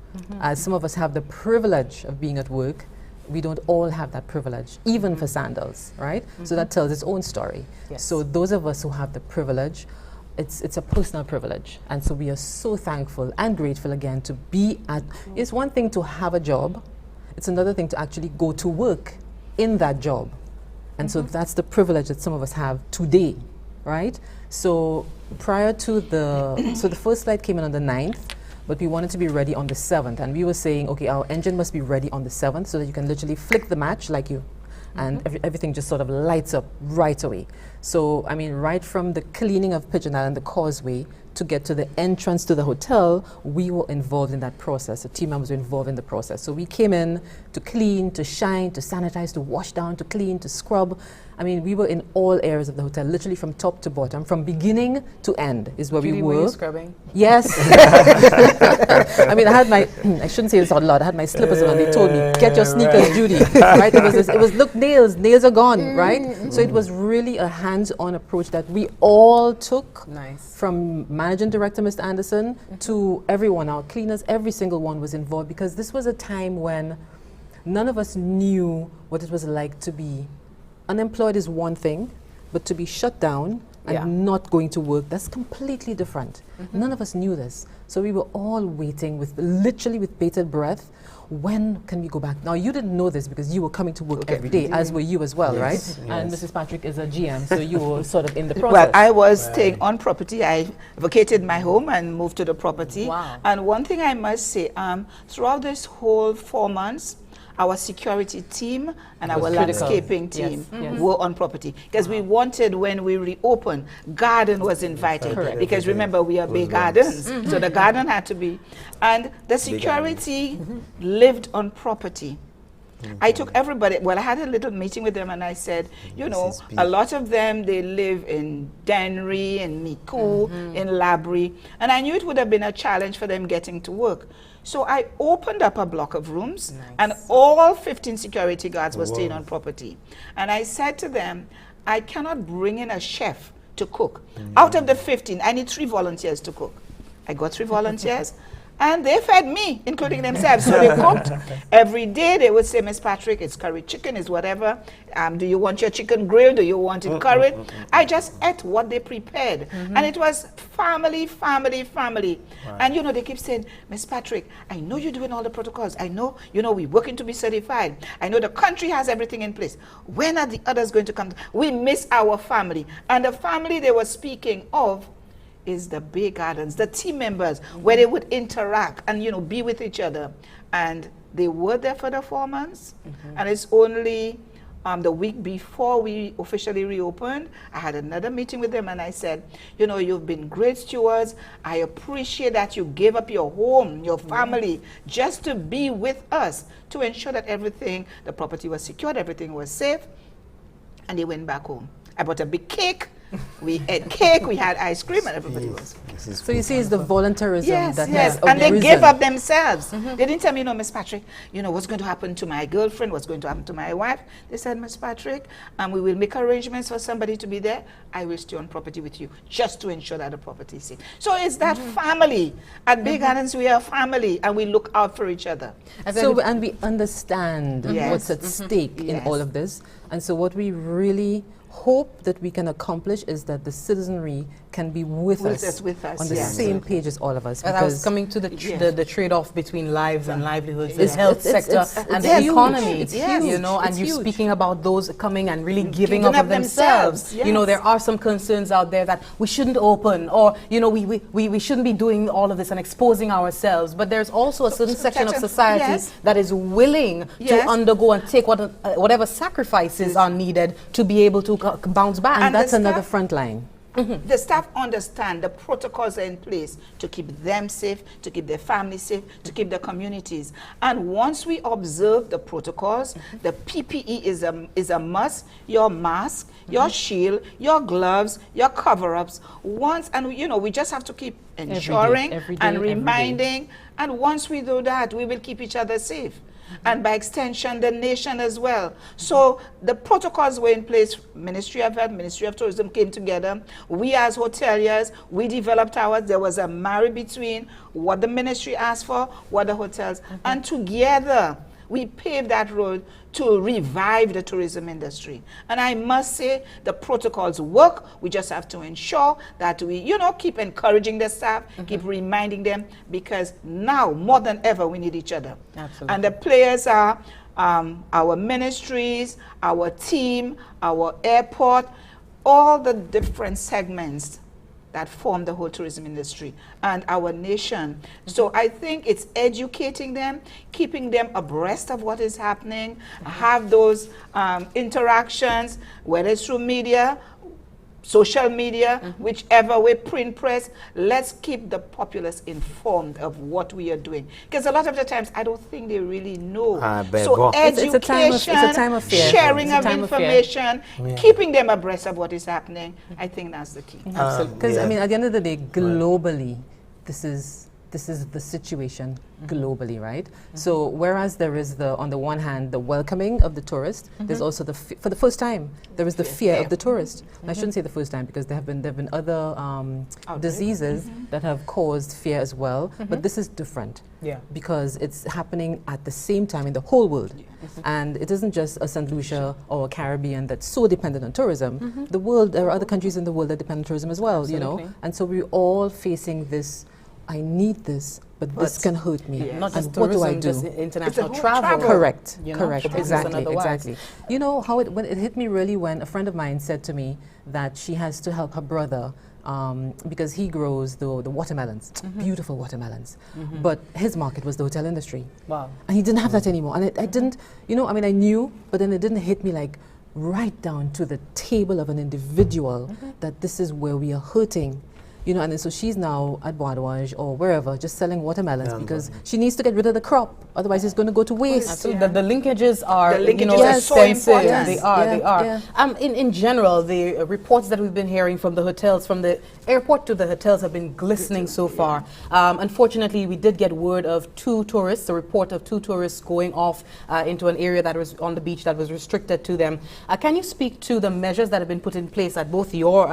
[SPEAKER 10] As some of us have the privilege of being at work, we don't all have that privilege, even for Sandals, right? So that tells its own story. So those of us who have the privilege, it's a personal privilege. And so we are so thankful and grateful again to be at, it's one thing to have a job, it's another thing to actually go to work in that job. And so that's the privilege that some of us have today, right? So prior to the first flight came in on the 9th, but we wanted to be ready on the 7th. And we were saying, okay, our engine must be ready on the 7th so that you can literally flick the match like you, and everything just sort of lights up right away. So, I mean, right from the cleaning of Pigeon Island, the causeway, to get to the entrance to the hotel, we were involved in that process. The team members were involved in the process. So we came in to clean, to shine, to sanitize, to wash down, to clean, to scrub. I mean, we were in all areas of the hotel, literally from top to bottom, from beginning to end is where
[SPEAKER 1] Judy,
[SPEAKER 10] we were.
[SPEAKER 1] Were you scrubbing?
[SPEAKER 10] Yes. I mean, I had my, I shouldn't say this out loud, I had my slippers on. They told me, get your sneakers, Judy. Right? It was, look, nails are gone, right? So it was really a hands-on approach that we all took. From Managing Director, Mr. Anderson, to everyone, our cleaners, every single one was involved, because this was a time when none of us knew what it was like to be unemployed is one thing, but to be shut down and not going to work, that's completely different. None of us knew this. So we were all waiting literally with bated breath. When can we go back? Now, you didn't know this because you were coming to work every day, as were you as well, right? And Mrs. Patrick is a GM, so you were sort of in the process.
[SPEAKER 8] Well, I was staying on property. I vacated my home and moved to the property. And one thing I must say, throughout this whole 4 months, our security team and our landscaping team were on property, because we wanted, when we reopened, garden was invited, because remember, we are big gardens, so the garden had to be, and the security lived on property. I took everybody, well, I had a little meeting with them and I said, you know, a lot of them, they live in Dennery, in Miku, in Labrie, and I knew it would have been a challenge for them getting to work. So I opened up a block of rooms, and all 15 security guards were staying on property. And I said to them, I cannot bring in a chef to cook. Out of the 15, I need 3 volunteers to cook. I got 3 volunteers. And they fed me, including themselves. So they cooked. Every day they would say, Miss Patrick, it's curry chicken, it's whatever. Do you want your chicken grilled? Do you want it curried? I just ate what they prepared. And it was family, family, family. And, you know, they keep saying, Miss Patrick, I know you're doing all the protocols. I know, you know, we're working to be certified. I know the country has everything in place. When are the others going to come? We miss our family. And the family they were speaking of is the big gardens, the team members, where they would interact and, you know, be with each other. And they were there for the 4 months. And it's only the week before we officially reopened, I had another meeting with them and I said, you know, you've been great stewards. I appreciate that you gave up your home, your family, just to be with us, to ensure that everything, the property was secured, everything was safe. And they went back home. I bought a big cake. We ate cake, we had ice cream, and everybody was.
[SPEAKER 10] So you see, it's the voluntarism that
[SPEAKER 8] yes, and they gave up themselves. They didn't tell me, you know, Miss Patrick, you know, what's going to happen to my girlfriend, what's going to happen to my wife. They said, Miss Patrick, we will make arrangements for somebody to be there. I will stay on property with you, just to ensure that the property is safe. So it's that family. At Big Gardens, we are a family, and we look out for each other.
[SPEAKER 10] So, and we understand what's at stake in all of this. And so what we really hope that we can accomplish is that the citizenry can be with us on the same page as all of us.
[SPEAKER 1] I was coming to the trade-off between lives and livelihoods, the health sector and the economy.
[SPEAKER 8] It's huge.
[SPEAKER 1] You know, and you're speaking about those coming and really giving up of themselves. You know, there are some concerns out there that we shouldn't open, or you know, we shouldn't be doing all of this and exposing ourselves. But there's also a certain section of society that is willing to undergo and take whatever sacrifices are needed to be able to bounce back.
[SPEAKER 10] And that's another front line.
[SPEAKER 8] The staff understand the protocols are in place to keep them safe, to keep their families safe, to keep their communities. And once we observe the protocols, the PPE is a must. Your mask, your shield, your gloves, your cover-ups. And you know, we just have to keep ensuring
[SPEAKER 10] every day,
[SPEAKER 8] and reminding. And once we do that, we will keep each other safe. And by extension, the nation as well. So the protocols were in place. Ministry of Health, Ministry of Tourism came together. We as hoteliers, we developed ours. There was a marriage between what the ministry asked for, what the hotels, and together we paved that road to revive the tourism industry. And I must say, the protocols work. We just have to ensure that we, you know, keep encouraging the staff, keep reminding them, because now, more than ever, we need each other.
[SPEAKER 1] Absolutely.
[SPEAKER 8] And the players are our ministries, our team, our airport, all the different segments that form the whole tourism industry and our nation. So I think it's educating them, keeping them abreast of what is happening, have those interactions, whether it's through media, social media, whichever way, print press. Let's keep the populace informed of what we are doing. Because a lot of the times, I don't think they really know. So education,
[SPEAKER 10] it's a time of fear.
[SPEAKER 8] Sharing of information, keeping them abreast of what is happening, I think that's the key.
[SPEAKER 10] Absolutely. Because, I mean, at the end of the day, globally, this is the situation globally, right? So whereas there is on the one hand, the welcoming of the tourist, there's also for the first time, there is the fear of the tourist. And I shouldn't say the first time, because there have been other diseases that have caused fear as well, but this is different. Because it's happening at the same time in the whole world. And it isn't just a Saint Lucia or a Caribbean that's so dependent on tourism. The world, there are other countries in the world that depend on tourism as well, you know? And so we're all facing this, I need this, but this can hurt me.
[SPEAKER 1] Not just
[SPEAKER 10] what do I
[SPEAKER 1] tourism,
[SPEAKER 10] do?
[SPEAKER 1] just international travel.
[SPEAKER 10] Correct,
[SPEAKER 1] You know,
[SPEAKER 10] correct, exactly,
[SPEAKER 1] otherwise.
[SPEAKER 10] exactly. You know how when it hit me really when a friend of mine said to me that she has to help her brother because he grows the watermelons, beautiful watermelons. But his market was the hotel industry.
[SPEAKER 1] Wow.
[SPEAKER 10] And he didn't have that anymore. And I didn't, you know, I mean, I knew, but then it didn't hit me like right down to the table of an individual that this is where we are hurting. You know, and then so she's now at Bois or wherever, just selling watermelons because she needs to get rid of the crop. Otherwise, it's going to go to waste.
[SPEAKER 1] So the linkages are,
[SPEAKER 8] you know,
[SPEAKER 1] so
[SPEAKER 8] important.
[SPEAKER 1] They are. In general, the reports that we've been hearing from the hotels, from the airport to the hotels, have been glistening so far. Unfortunately, we did get word of 2 tourists, a report of 2 tourists going off into an area that was on the beach that was restricted to them. Can you speak to the measures that have been put in place at both your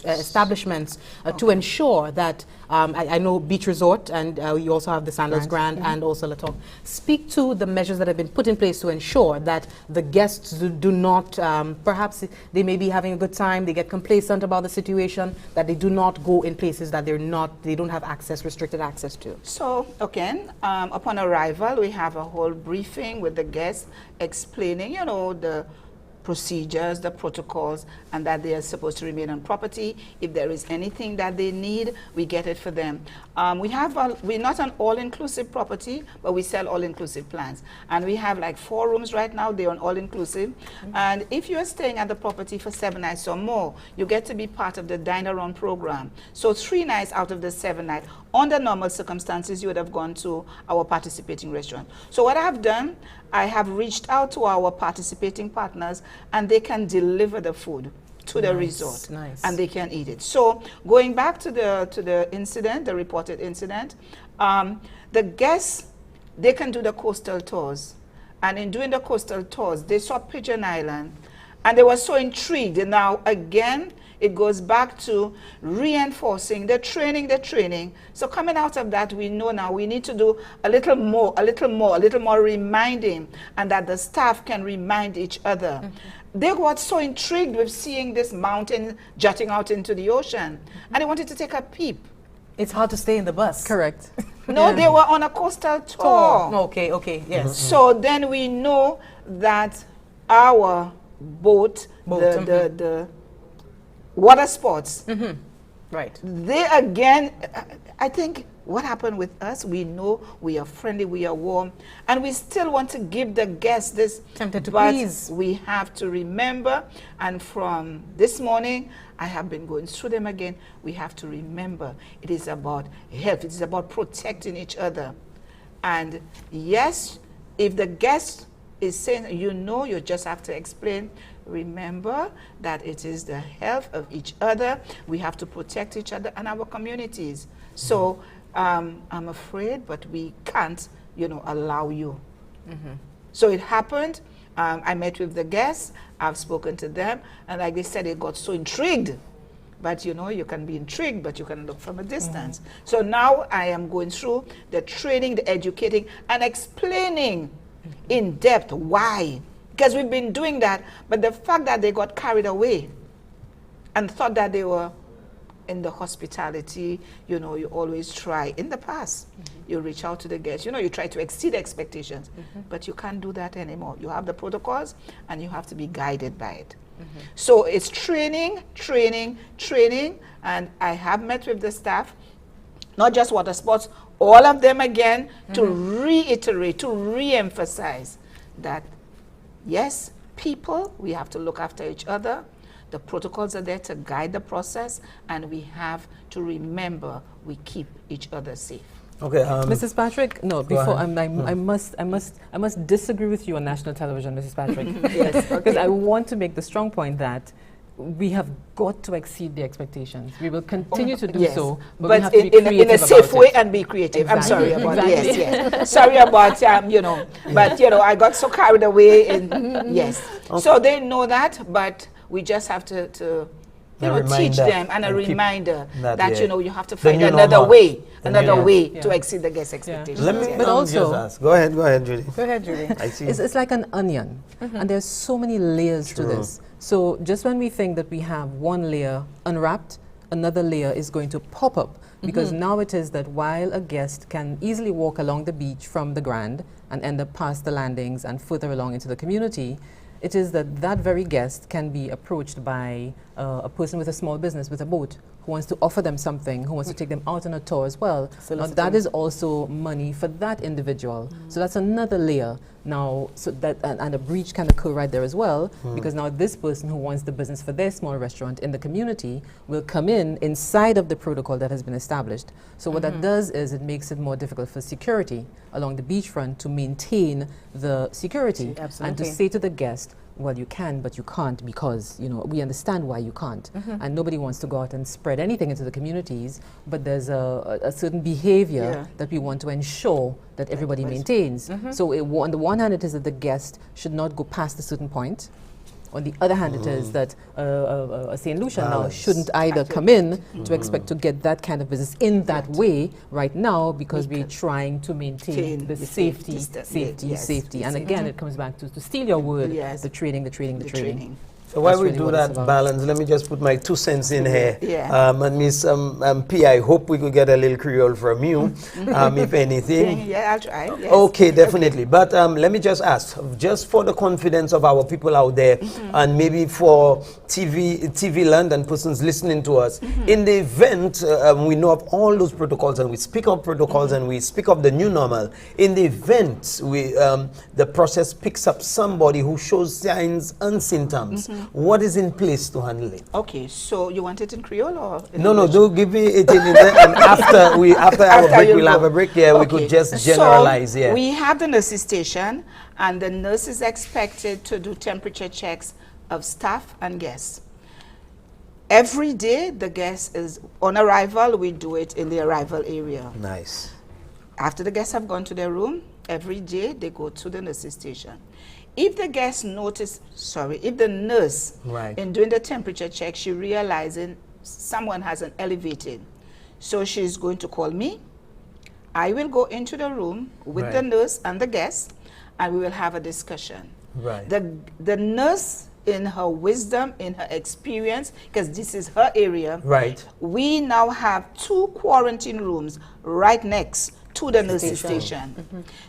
[SPEAKER 1] establishments to ensure that, I know Beach Resort and you also have the Sandals Grand and also La Toc. Speak to the measures that have been put in place to ensure that the guests do not, perhaps they may be having a good time, they get complacent about the situation, that they do not go in places that they don't have access, restricted access to.
[SPEAKER 8] So, again, upon arrival, we have a whole briefing with the guests explaining, you know, the procedures, the protocols, and that they are supposed to remain on property. If there is anything that they need, we get it for them. We're not an all-inclusive property, but we sell all-inclusive plans. And we have like 4 rooms right now, they're on all-inclusive. And if you're staying at the property for 7 nights or more, you get to be part of the Dine Around program. So 3 nights out of the 7 nights, under normal circumstances, you would have gone to our participating restaurant. So what I've done, I have reached out to our participating partners, and they can deliver the food to the resort, and they can eat it. So going back to the incident, the reported incident, the guests, they can do the coastal tours, and in doing the coastal tours, they saw Pigeon Island, and they were so intrigued. And now again, it goes back to reinforcing the training. So coming out of that, we know now we need to do a little more reminding, and that the staff can remind each other. They got so intrigued with seeing this mountain jutting out into the ocean, and they wanted to take a peep.
[SPEAKER 1] It's hard to stay in the bus.
[SPEAKER 10] Correct.
[SPEAKER 8] No, they were on a coastal tour.
[SPEAKER 1] Okay, yes.
[SPEAKER 8] So then we know that our boat. The water sports.
[SPEAKER 1] Right.
[SPEAKER 8] They again, I think what happened with us, we know we are friendly, we are warm, and we still want to give the guests this.
[SPEAKER 1] Tempted to
[SPEAKER 8] but
[SPEAKER 1] please.
[SPEAKER 8] We have to remember, and from this morning, I have been going through them again, we have to remember it is about health, it is about protecting each other. And yes, if the guest is saying, you just have to explain, remember that it is the health of each other. We have to protect each other and our communities. So I'm afraid, but we can't, allow you. So it happened. I met with the guests. I've spoken to them. And like they said, they got so intrigued. But you can be intrigued, but you can look from a distance. So now I am going through the training, the educating, and explaining in depth why. Because we've been doing that, but the fact that they got carried away and thought that they were in the hospitality, you always try. In the past, you reach out to the guests, you try to exceed expectations, but you can't do that anymore. You have the protocols, and you have to be guided by it. So it's training, and I have met with the staff, not just water sports, all of them again, to reiterate, to re-emphasize that yes, people, we have to look after each other. The protocols are there to guide the process, and we have to remember we keep each other safe.
[SPEAKER 2] Okay,
[SPEAKER 10] Mrs. Patrick, no, before I must disagree with you on national television, Mrs. Patrick.
[SPEAKER 8] Yes,
[SPEAKER 10] because I want to make the strong point that we have got to exceed the expectations. We will continue to do so, but we have to be creative
[SPEAKER 8] in a safe way
[SPEAKER 10] it.
[SPEAKER 8] And be creative.
[SPEAKER 10] Exactly.
[SPEAKER 8] I'm sorry about
[SPEAKER 10] Exactly.
[SPEAKER 8] yes. Sorry about but I got so carried away and yes. Okay. So they know that, but we just have to teach them and a reminder that you have to find another way to exceed the guest expectations.
[SPEAKER 2] Let me
[SPEAKER 10] but also
[SPEAKER 2] just ask. Go ahead, Judy.
[SPEAKER 1] Go ahead, Judy.
[SPEAKER 2] I see.
[SPEAKER 10] It's like an onion, and there's so many layers to this. So just when we think that we have one layer unwrapped, another layer is going to pop up, because now it is that while a guest can easily walk along the beach from the Grand and end up past the landings and further along into the community, it is that that very guest can be approached by a person with a small business, with a boat, who wants to offer them something, who wants to take them out on a tour as well. Now that is also money for that individual. So that's another layer. Now, so that and a breach can occur right there as well, because now this person who wants the business for their small restaurant in the community will come inside of the protocol that has been established. So what that does is it makes it more difficult for security along the beachfront to maintain the security and to say to the guest, well, you can, but you can't, because we understand why you can't, and nobody wants to go out and spread anything into the communities. But there's a certain behavior that we want to ensure that everybody maintains. So on the one hand, it is that the guest should not go past a certain point. On the other hand, it is that a Saint Lucia now shouldn't either come in to expect to get that kind of business in that way right now, because we're trying to maintain the safety. And again, it comes back to steal your word, the training.
[SPEAKER 2] So while
[SPEAKER 10] That's
[SPEAKER 2] we
[SPEAKER 10] really
[SPEAKER 2] do
[SPEAKER 10] what it's
[SPEAKER 2] that
[SPEAKER 10] about.
[SPEAKER 2] balance, let me just put my 2 cents in here.
[SPEAKER 8] Yeah.
[SPEAKER 2] And Miss P, I hope we could get a little Creole from you, if anything.
[SPEAKER 8] Yeah, I'll try. Yes.
[SPEAKER 2] Okay, definitely. But let me just ask, just for the confidence of our people out there, and maybe for TV land and persons listening to us, in the event we know of all those protocols and we speak of protocols and we speak of the new normal, in the event we the process picks up somebody who shows signs and symptoms, what is in place to handle it?
[SPEAKER 8] Okay, so you want it in Creole or in
[SPEAKER 2] No,
[SPEAKER 8] English?
[SPEAKER 2] do give me it in and after our break, we'll have a break. Yeah, we could just generalize.
[SPEAKER 8] So we have the nurses station, and the nurse is expected to do temperature checks of staff and guests. Every day, the guest is on arrival. We do it in the arrival area.
[SPEAKER 2] Nice.
[SPEAKER 8] After the guests have gone to their room, every day they go to the nurses station. If the guest if the nurse in doing the temperature check, she realizes someone has an elevated, so she's going to call me. I will go into the room with the nurse and the guest, and we will have a discussion.
[SPEAKER 2] Right.
[SPEAKER 8] The nurse, in her wisdom, in her experience, because this is her area, we now have 2 quarantine rooms right next to the nurse's station.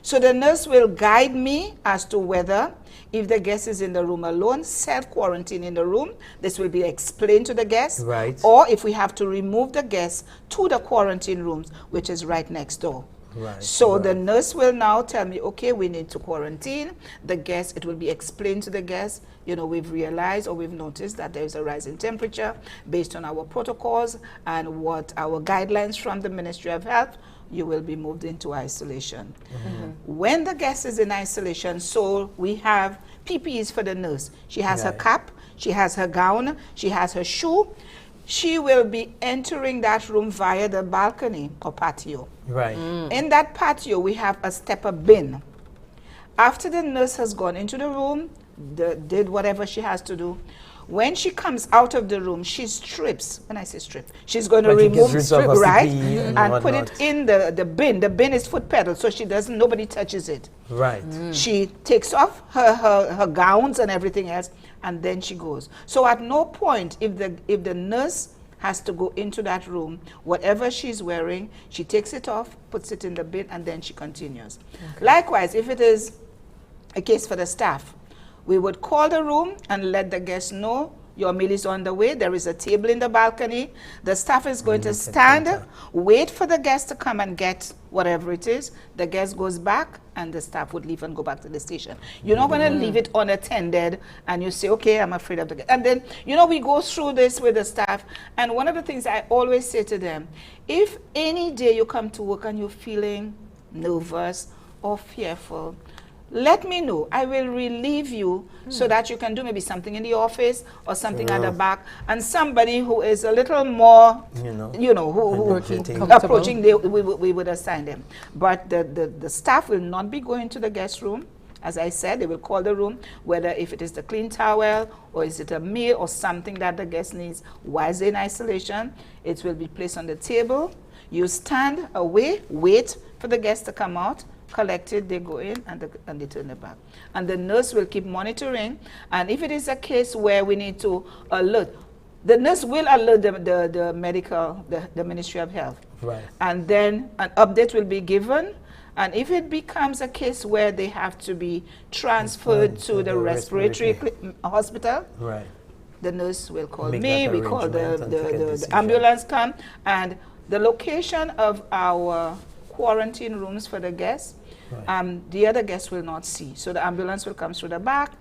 [SPEAKER 8] So the nurse will guide me as to whether, if the guest is in the room alone, self-quarantine in the room, this will be explained to the guest, or if we have to remove the guest to the quarantine rooms, which is right next door. So the nurse will now tell me, okay, we need to quarantine the guest. It will be explained to the guest, you know, we've realized or we've noticed that there's a rise in temperature based on our protocols and what our guidelines from the Ministry of Health. You will be moved into isolation. When the guest is in isolation, so we have PPEs for the nurse. She has her cap, she has her gown, she has her shoe. She will be entering that room via the balcony or patio. In that patio, we have a stepper bin. After the nurse has gone into the room, did whatever she has to do, when she comes out of the room, she strips. When I say strip, she's going to remove the strip, and put it in the bin. The bin is foot pedal, so nobody touches it. She takes off her gowns and everything else, and then she goes. So at no point, if the nurse has to go into that room, whatever she's wearing, she takes it off, puts it in the bin, and then she continues. Likewise, if it is a case for the staff, we would call the room and let the guests know your meal is on the way. There is a table in the balcony. The staff is going to stand, wait for the guest to come and get whatever it is. The guest goes back and the staff would leave and go back to the station. You're not going to leave it unattended and you say, okay, I'm afraid of the guest. And then, you know, we go through this with the staff. And one of the things I always say to them, if any day you come to work and you're feeling nervous or fearful, let me know. I will relieve you so that you can do maybe something in the office or something at the back, and somebody who is a little more, who approaching, we would assign them. But the staff will not be going to the guest room. As I said, they will call the room, whether if it is the clean towel or is it a meal or something that the guest needs while they're in isolation. It will be placed on the table. You stand away, wait for the guest to come out, collect it, they go in, and they turn it back. And the nurse will keep monitoring. And if it is a case where we need to alert, the nurse will alert the Ministry of Health. And then an update will be given. And if it becomes a case where they have to be transferred to the respiratory hospital, the nurse will call me, we call the ambulance come, and the location of our quarantine rooms for the guests, the other guests will not see. So the ambulance will come through the back.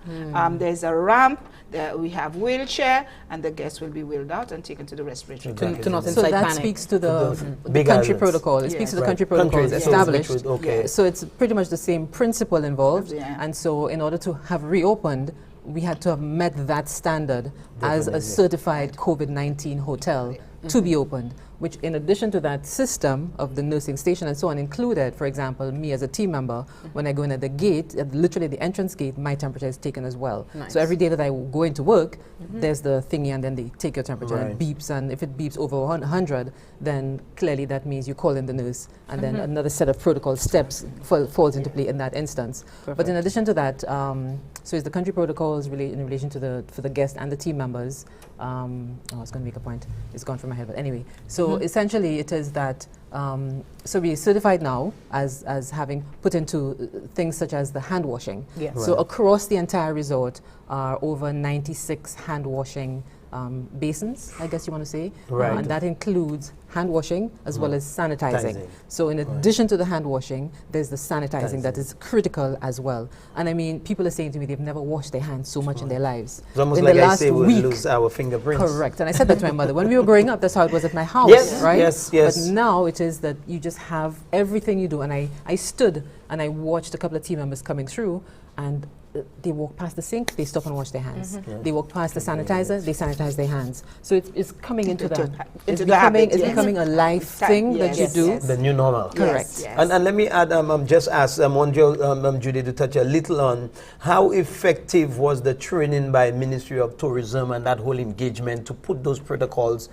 [SPEAKER 8] There's a ramp. We have wheelchair, and the guests will be wheeled out and taken to the respiratory.
[SPEAKER 10] So that speaks to the country protocol. It speaks to the country protocols established. So it's pretty much the same principle involved. And so in order to have reopened, we had to have met that standard as a certified COVID-19 hotel to be opened, which in addition to that system of the nursing station and so on included, for example, me as a team member, when I go in at the gate, literally the entrance gate, my temperature is taken as well.
[SPEAKER 1] Nice.
[SPEAKER 10] So every day that I go into work, there's the thingy and then they take your temperature and it beeps, and if it beeps over 100, then clearly that means you call in the nurse, and then another set of protocol steps falls into play in that instance. But in addition to that, so it's the country protocols in relation to for the guest and the team members. I was going to make a point. It's gone from my head, but anyway. So essentially, it is that. So we are certified now as having put into things such as the hand washing.
[SPEAKER 1] Yes.
[SPEAKER 10] So across the entire resort are over 96 hand washing basins, I guess you want to say.
[SPEAKER 2] Right.
[SPEAKER 10] And that includes hand washing as well as sanitizing. So in addition to the hand washing, there's the sanitizing that is critical as well. And I mean, people are saying to me they've never washed their hands so much in their lives.
[SPEAKER 2] It's almost
[SPEAKER 10] in
[SPEAKER 2] like
[SPEAKER 10] the
[SPEAKER 2] I
[SPEAKER 10] last
[SPEAKER 2] say we'll
[SPEAKER 10] week,
[SPEAKER 2] lose our fingerprints.
[SPEAKER 10] correct. And I said that to my mother. When we were growing up, that's how it was at my house,
[SPEAKER 2] Yes,
[SPEAKER 10] right?
[SPEAKER 2] yes, yes.
[SPEAKER 10] But now it is that you just have everything you do. And I stood and I watched a couple of team members coming through, and they walk past the sink, they stop and wash their hands. They walk past the sanitizer, they sanitize their hands. So it's coming into that. It's becoming a life thing that you do.
[SPEAKER 2] The new normal.
[SPEAKER 10] Correct.
[SPEAKER 2] And let me add, just ask Judy to touch a little on how effective was the training by Ministry of Tourism and that whole engagement to put those protocols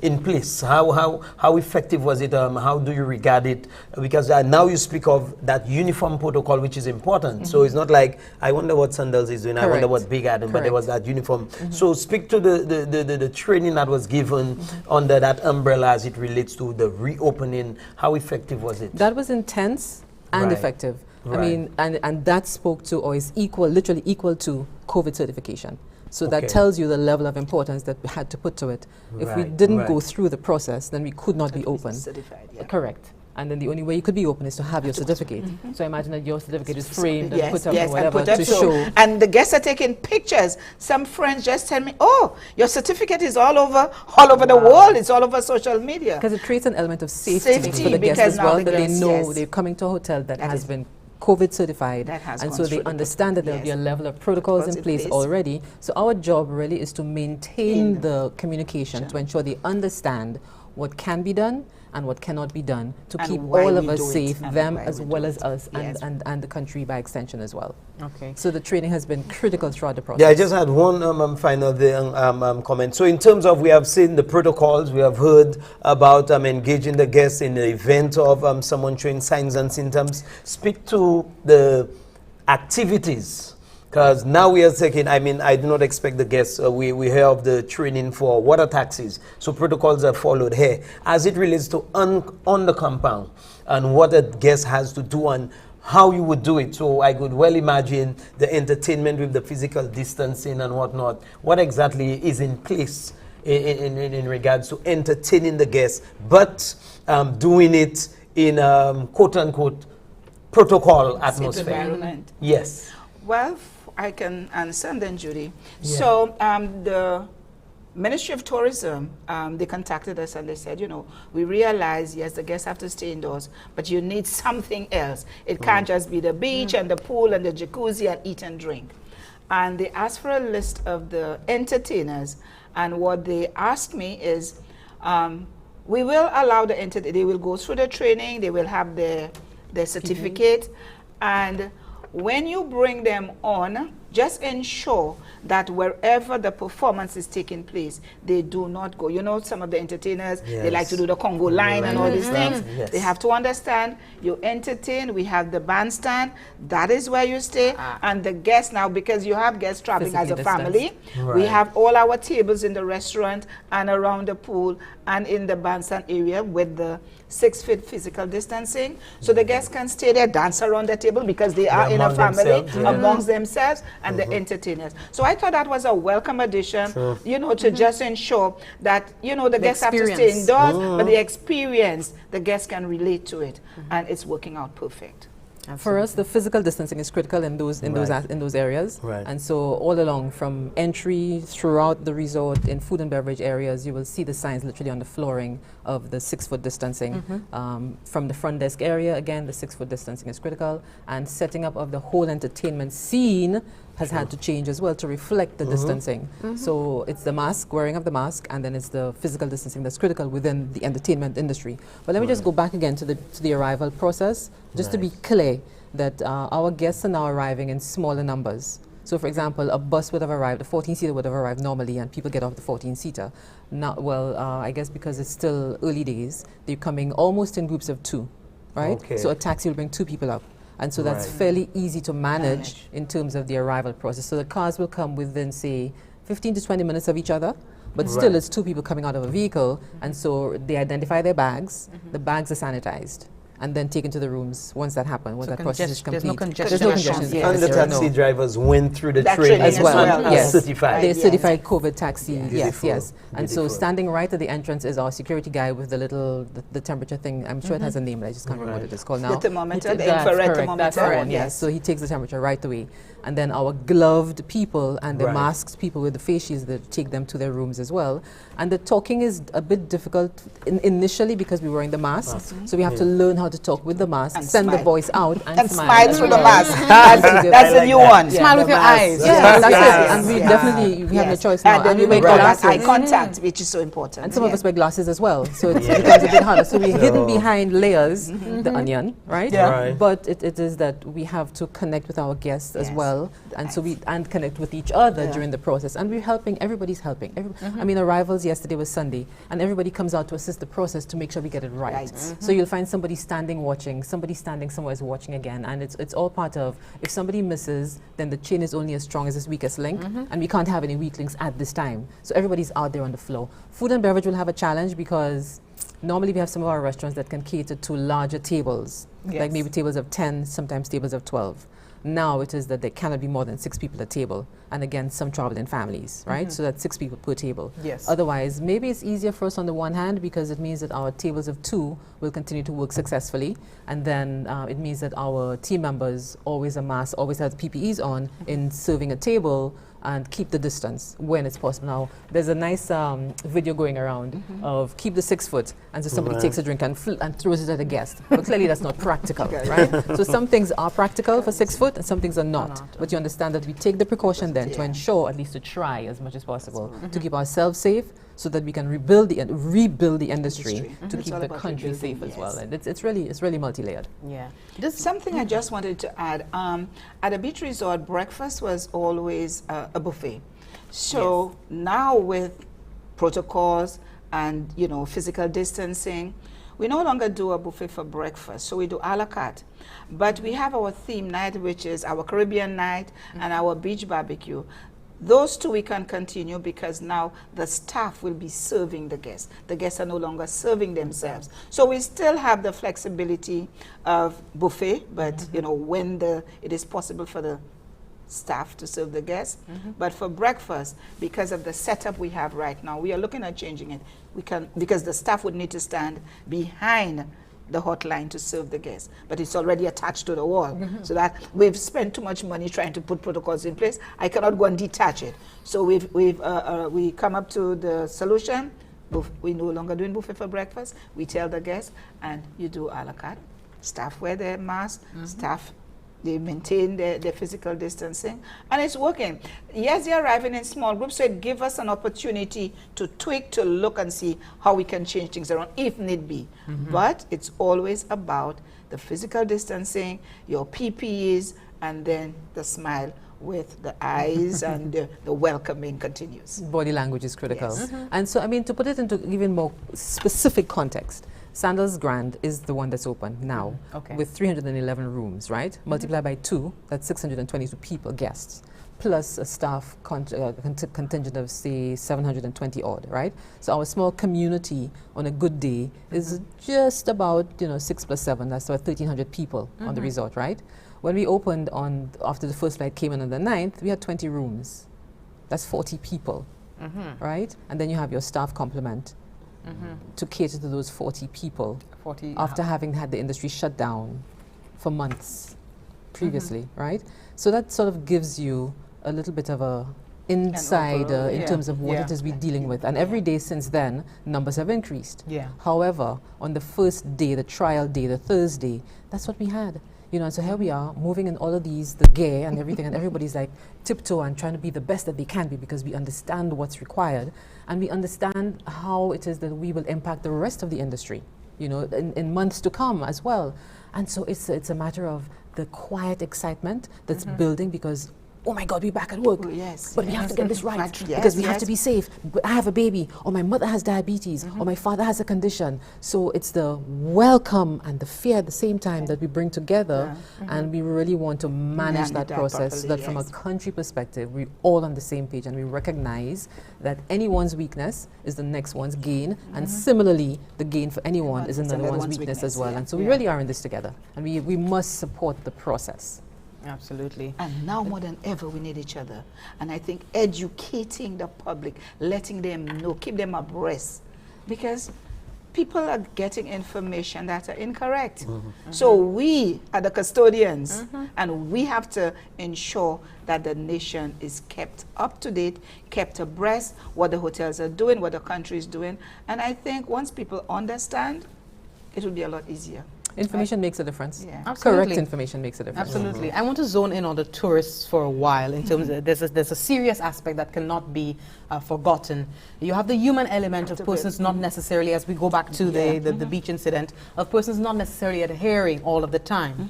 [SPEAKER 2] in place. How effective was it? How do you regard it? Because now you speak of that uniform protocol, which is important. So it's not like, I wonder what Sandals is doing, I wonder what Big Adam, but there was that uniform. So speak to the training that was given under that umbrella as it relates to the reopening. How effective was it?
[SPEAKER 10] That was intense and effective. I mean, and that spoke to, or is literally equal to COVID certification. So that tells you the level of importance that we had to put to it. If we didn't go through the process, then we could not be open.
[SPEAKER 8] Certified,
[SPEAKER 10] Correct. And then the only way you could be open is to have your certificate. So imagine that your certificate is framed and put up or whatever to show.
[SPEAKER 8] And the guests are taking pictures. Some friends just tell me, oh, your certificate is all over the world. It's all over social media.
[SPEAKER 10] Because it creates an element of safety for the guests as well, that they know they're coming to a hotel that has been COVID certified, and so they understand that there will be a level of protocols in place already. So our job really is to maintain the communication, to ensure they understand what can be done and what cannot be done, to keep all of us safe, them as well as us, and the country by extension as well.
[SPEAKER 1] Okay.
[SPEAKER 10] So the training has been critical throughout the process.
[SPEAKER 2] Yeah, I just had one final comment. So in terms of, we have seen the protocols, we have heard about engaging the guests in the event of someone showing signs and symptoms. Speak to the activities. Because now we are taking, I mean, I do not expect the guests, we hear of the training for water taxis. So protocols are followed here. As it relates to on the compound and what a guest has to do and how you would do it. So I could well imagine the entertainment with the physical distancing and whatnot. What exactly is in place in regards to entertaining the guests, but doing it in quote unquote protocol atmosphere?
[SPEAKER 8] Environment.
[SPEAKER 2] Yes.
[SPEAKER 8] Well, I can answer, and then Judy. Yeah. So the Ministry of Tourism, they contacted us and they said, you know, we realize, yes, the guests have to stay indoors, but you need something else. It can't just be the beach and the pool and the jacuzzi and eat and drink. And they asked for a list of the entertainers, and what they asked me is, we will allow the entertainers, they will go through the training, they will have their certificate, and when you bring them on, just ensure that wherever the performance is taking place, they do not go. You know, some of the entertainers, they like to do the Congo line and all these things. They have to understand, you entertain, we have the bandstand, that is where you stay. And the guests now, because you have guests traveling as a family, we have all our tables in the restaurant and around the pool and in the bandstand area with the 6 feet physical distancing. So the guests can stay there, dance around the table because they are in a family amongst themselves and the entertainers. So I thought that was a welcome addition, you know, to just ensure that, you know, the guests have to stay indoors, but the experience, the guests can relate to it, and it's working out perfect.
[SPEAKER 10] For us, the physical distancing is critical in those areas, and so all along from entry throughout the resort in food and beverage areas, you will see the signs literally on the flooring of the 6 foot distancing. From the front desk area, again, the 6 foot distancing is critical, and setting up of the whole entertainment scene has had to change as well to reflect the distancing. So it's the mask, wearing of the mask, and then it's the physical distancing that's critical within the entertainment industry. But let me just go back again to the arrival process, just to be clear that our guests are now arriving in smaller numbers. So for example, a bus would have arrived, a 14-seater would have arrived normally, and people get off the 14-seater. Now, well, I guess because it's still early days, they're coming almost in groups of 2, right?
[SPEAKER 2] Okay.
[SPEAKER 10] So a taxi will bring 2 people up. And so that's fairly easy to manage in terms of the arrival process. So the cars will come within, say, 15 to 20 minutes of each other, but still it's 2 people coming out of a vehicle, and so they identify their bags, the bags are sanitized, and then taken to the rooms once that happens, once that process is complete.
[SPEAKER 1] There's no congestion.
[SPEAKER 10] There's no congestion.
[SPEAKER 2] And the taxi drivers went through the training
[SPEAKER 10] as well. Yes,
[SPEAKER 2] certified.
[SPEAKER 10] they're certified COVID taxi.
[SPEAKER 2] Beautiful.
[SPEAKER 10] Yes. And so standing right at the entrance is our security guy with the little the temperature thing. I'm sure it has a name, but I just can't remember what it is called now.
[SPEAKER 8] The thermometer, the
[SPEAKER 10] That's
[SPEAKER 8] infrared
[SPEAKER 10] correct.
[SPEAKER 8] thermometer.
[SPEAKER 10] That's the one. Yes. So he takes the temperature right away, and then our gloved people and the masked people with the face shields that take them to their rooms as well. And the talking is a bit difficult initially because we're wearing the masks, so we have to learn how to talk with the mask.
[SPEAKER 8] And
[SPEAKER 10] send
[SPEAKER 8] smile.
[SPEAKER 10] the voice out and
[SPEAKER 8] smile through the mask.
[SPEAKER 10] That's
[SPEAKER 8] the new one.
[SPEAKER 1] Smile with your eyes.
[SPEAKER 10] That's it. And we definitely have no choice now.
[SPEAKER 8] And then we
[SPEAKER 10] wear
[SPEAKER 8] eye
[SPEAKER 10] glasses.
[SPEAKER 8] contact, which is so important.
[SPEAKER 10] And some of us wear glasses as well, so it becomes a bit harder. So we're hidden behind layers, the onion, right? But it is that we have to connect with our guests as well, and so we connect with each other during the process. And we're helping. Everybody's helping. I mean, arrivals yesterday was Sunday, and everybody comes out to assist the process to make sure we get it right. So you'll find somebody standing watching, somebody standing somewhere is watching again, and it's all part of, if somebody misses, then the chain is only as strong as its weakest link, and we can't have any weak links at this time. So everybody's out there on the floor. Food and beverage will have a challenge because normally we have some of our restaurants that can cater to larger tables, like maybe tables of 10, sometimes tables of 12. Now it is that there cannot be more than 6 people at a table, and again, some travel in families, right? So that's 6 people per table. Otherwise, maybe it's easier for us on the one hand because it means that our tables of 2 will continue to work successfully, and then it means that our team members always are masked, always have PPEs on in serving a table, and keep the distance when it's possible. Now, there's a nice video going around of keep the 6 foot, and so somebody takes a drink and throws it at a guest. But clearly that's not practical, right? So some things are practical for 6 foot and some things are not. But you understand that we take the precaution then to ensure, at least to try as much as possible, to keep ourselves safe so that we can rebuild the industry to keep the country safe as well. And it's really multi-layered.
[SPEAKER 8] Something I just wanted to add, at a beach resort, breakfast was always a buffet. So now with protocols and physical distancing, we no longer do a buffet for breakfast, so we do a la carte. But we have our theme night, which is our Caribbean night and our beach barbecue. Those 2 we can continue because now the staff will be serving the guests. The guests are no longer serving themselves. So we still have the flexibility of buffet, but when it is possible for the staff to serve the guests. But for breakfast, because of the setup we have right now, we are looking at changing it. We can, because the staff would need to stand behind the hotline to serve the guests, but it's already attached to the wall. So that we've spent too much money trying to put protocols in place. I cannot go and detach it. So we come up to the solution. We're no longer doing buffet for breakfast. We tell the guests, and you do a la carte. Staff wear their masks. Staff, they maintain their physical distancing, and it's working. Yes, they're arriving in small groups, so it gives us an opportunity to tweak, to look and see how we can change things around if need be. But it's always about the physical distancing, your PPEs, and then the smile with the eyes and the welcoming continues.
[SPEAKER 10] Body language is critical. And so, I mean, to put it into even more specific context, Sandals Grand is the one that's open now with 311 rooms, right? Multiply by 2, that's 622 people, guests, plus a staff contingent of, say, 720 odd, right? So our small community on a good day is just about, 6 plus 7, that's about 1,300 people on the resort, right? When we opened after the first flight came in on the 9th, we had 20 rooms. That's 40 people, right? And then you have your staff complement. To cater to those 40 people after having had the industry shut down for months previously, right? So that sort of gives you a little bit of a insight in terms of what it is we're dealing with. And every day since then, numbers have increased. However, on the first day, the trial day, the Thursday, that's what we had. You know, and so here we are moving in all of these, the gear and everything, and everybody's like tiptoe and trying to be the best that they can be because we understand what's required and we understand how it is that we will impact the rest of the industry, you know, in months to come as well. And so it's a matter of the quiet excitement that's building because, oh my God, we're back at work.
[SPEAKER 8] Oh, yes.
[SPEAKER 10] But we have to get this right
[SPEAKER 8] Yes,
[SPEAKER 10] because we have
[SPEAKER 8] yes.
[SPEAKER 10] to be safe. But I have a baby, or my mother has diabetes, or my father has a condition. So it's the welcome and the fear at the same time that we bring together, and we really want to manage that process so that from a country perspective, we're all on the same page and we recognize that anyone's weakness is the next one's gain, and similarly, the gain for anyone is another one's weakness as well. And so we really are in this together, and we must support the process.
[SPEAKER 1] Absolutely.
[SPEAKER 8] And now more than ever, we need each other. And I think educating the public, letting them know, keep them abreast. Because people are getting information that are incorrect. So we are the custodians, and we have to ensure that the nation is kept up to date, kept abreast, what the hotels are doing, what the country is doing. And I think once people understand, it will be a lot easier.
[SPEAKER 10] Information makes a difference.
[SPEAKER 8] Yeah.
[SPEAKER 1] Absolutely.
[SPEAKER 10] Correct information makes a difference.
[SPEAKER 1] Absolutely. I want to zone in on the tourists for a while in terms of there's a serious aspect that cannot be forgotten. You have the human element of persons not necessarily, as we go back to the beach incident, of persons not necessarily adhering all of the time.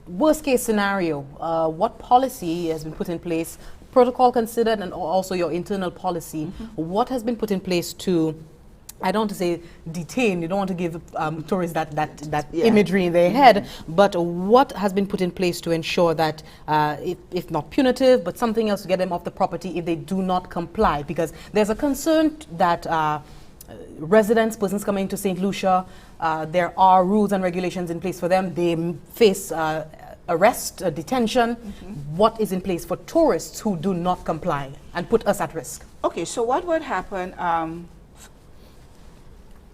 [SPEAKER 1] Worst case scenario, what policy has been put in place, protocol considered, and also your internal policy, what has been put in place to, I don't want to say detain, you don't want to give tourists that imagery in their head, but what has been put in place to ensure that, if not punitive, but something else to get them off the property if they do not comply? Because there's a concern that residents, persons coming to Saint Lucia, there are rules and regulations in place for them. They face arrest, detention. What is in place for tourists who do not comply and put us at risk?
[SPEAKER 8] Okay, so what would happen?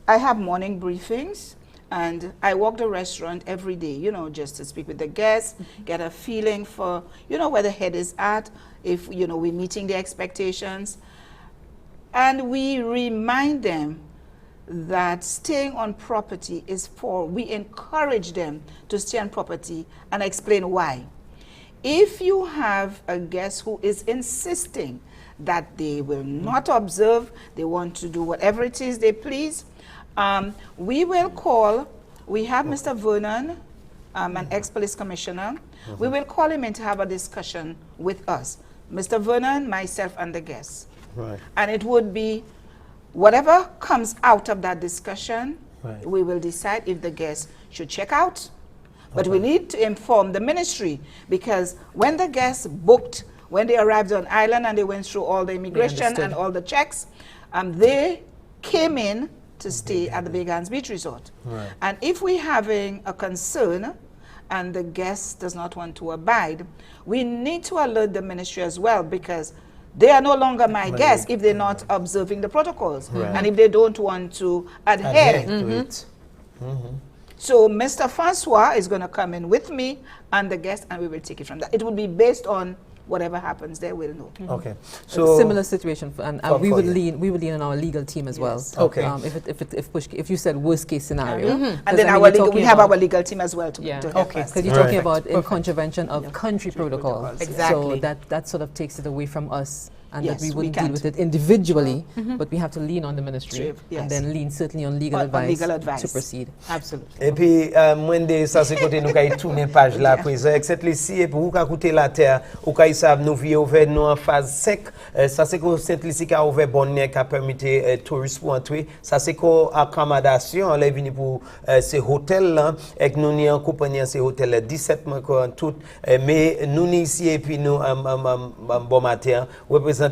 [SPEAKER 8] I have morning briefings, and I walk the restaurant every day, you know, just to speak with the guests, get a feeling for, you know, where the head is at, if, you know, we're meeting their expectations. And we remind them that staying on property is we encourage them to stay on property and explain why. If you have a guest who is insisting that they will not observe, they want to do whatever it is they please, we will call, we have Mr. Vernon, an ex-police commissioner. We will call him in to have a discussion with us. Mr. Vernon, myself, and the guests.
[SPEAKER 2] Right.
[SPEAKER 8] And it would be whatever comes out of that discussion, we will decide if the guests should check out. But we need to inform the ministry, because when the guests booked, when they arrived on island and they went through all the immigration and all the checks, they came in to stay at the Big Hands Beach Resort. And if we're having a concern and the guest does not want to abide, we need to alert the ministry as well, because they are no longer my guests if they're not observing the protocols and if they don't want to adhere to it. So Mr. Francois is going to come in with me and the guest, and we will take it from that. It will be based on whatever happens there, we'll know.
[SPEAKER 2] Okay,
[SPEAKER 10] so similar situation, and we would lean on our legal team as well.
[SPEAKER 2] Okay.
[SPEAKER 10] If you said worst case scenario,
[SPEAKER 8] and then we have our legal team as well to help us.
[SPEAKER 10] Because you're talking about in contravention of country protocols.
[SPEAKER 8] Exactly.
[SPEAKER 10] So that sort of takes it away from us. And
[SPEAKER 8] Yes,
[SPEAKER 10] that we
[SPEAKER 8] we
[SPEAKER 10] wouldn't deal
[SPEAKER 8] can't.
[SPEAKER 10] with it individually, but we have to lean on the ministry and then lean certainly on legal advice to proceed.
[SPEAKER 1] Absolutely.
[SPEAKER 2] Et puis, moi, ça c'est côté nous qui tourner page là présent. Cette lycée pour vous coûter la terre, ou qui savent nous vivre ouvert nous en phase 5. Ça c'est que Saint Lucia qui a ouvert bonne qui a permis touristes pour entrer. Ça c'est que accommodation on est venu pour ces hôtels là et que nous ni en compagnie ces hôtels 17 mois en tout. Mais nous ici et puis nous bon matin représentative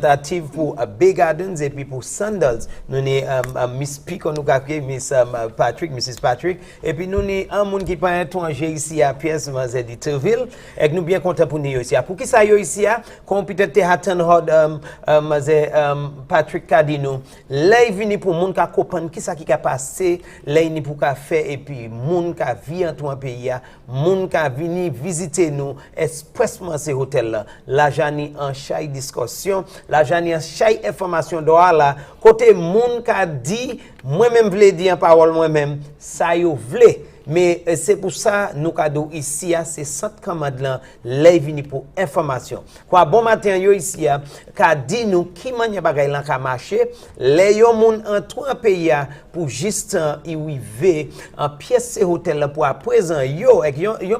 [SPEAKER 2] pour Bay Gardens et puis pour Sandals. Nous avons Miss Pico, nous avons Miss Patrick, Mrs. Patrick. Et puis nous avons un monde qui parle étranger ici à Pierce, de Terville. Et nous bien contents pour nous ici. Pour qui ça y est ici, comme peut-être Hatton Hod, Patrick Cadino, là il vient pour monde qui comprendre qui ça qui a passé, là il pour faire et puis monde qui vit en ton pays, monde qui vient visiter nous expressément ces hôtels là. Là j'en en chaque discussion. La jani chaque information doit là côté moun ka dit moi même vle dire en parole moi même ça yo vle mais c'est pour ça nous cadeau ici c'est centre commande là les vini pour information quoi bon matin yo ici ka dit nous qui manière bagay là ka marcher les yo moun entre en pays pour juste y arriver en pièce hôtel là pour à présent yo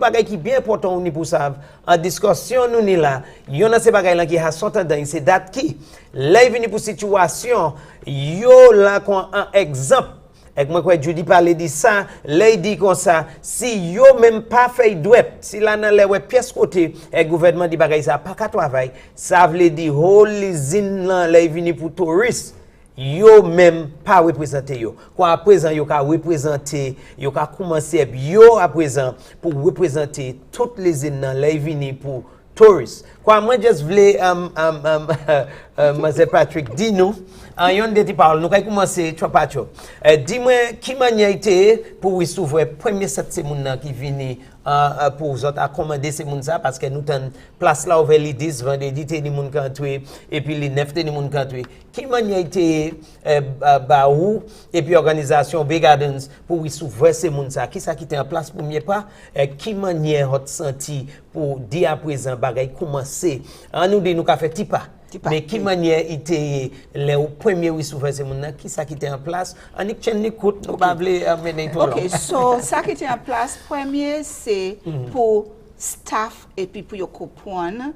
[SPEAKER 2] bagay qui bien important ni pour ça en discussion nous ni là yo dans ces bagay là qui a son tendance c'est date qui les vini pour situation yo là un exemple et moi quoi Judy parler de ça lady comme ça si yo même pas fait douette si là dans les pièces côté et gouvernement dit bagay ça pas qu'à travail ça veut dire whole usine là les venir pour touristes yo même pas représenter yo quoi à présent yo ka représenter yo ka commencer yo à présent pour représenter toutes les usines là les venir pour touristes quoi moi juste voulais monsieur Patrick dis-nous en yon de ti parle nous kay commencer trois patcho dis-moi qui manière était pour s'ouvrir premier cette semaine qui vini pour vous autres accommoder ces moun ça parce que nous ten place là ouvert les 10 vendredi té ni moun kantoué et puis les 9 té ni moun kantoué qui manière était ba ou et puis organisation Bay Gardens pour s'ouvrir ces moun ça qui ça qui était en place premier pas qui manière hot senti pour dire à présent bagay commencer en nous dit nous ka fait petit pas mais qui manière était les premier oui souvent c'est mon qui ça qui était en place en écoute nous pas vle amener tout
[SPEAKER 8] OK so ça qui était en place premier c'est pour staff et puis pour yo comprendre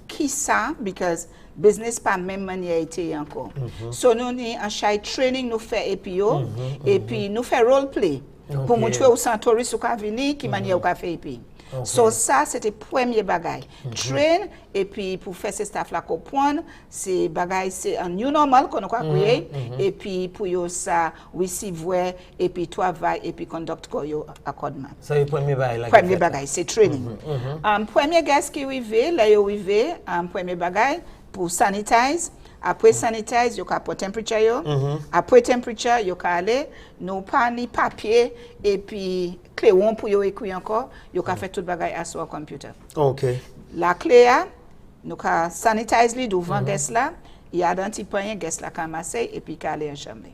[SPEAKER 8] qui ça because business pas même manière était encore so nous ni en chaque training nous fait et puis nous fait role play pour montrer aux touristes ou ka venir qui manière ou ka fait et puis so ça c'était premier bagay train et puis pour faire ces staff là comprendre c'est bagay c'est un new normal qu'on a créé et puis pour yo ça receiver et puis travail et puis conduct ko yo accordement
[SPEAKER 2] ça c'est premier bagay là
[SPEAKER 8] premier bagay c'est training premier guest qui arrivé là yo arrivé premier bagay pour sanitize après sanitize yo ka pour temperature yo après temperature yo ka aller nous pas ni papier et puis crayon pour yo écrire encore yo ka fait tout bagay à sur computer
[SPEAKER 2] OK
[SPEAKER 8] la clé nous ka sanitize li devant guest là il identifier guest là ka masser et puis ka aller en chambre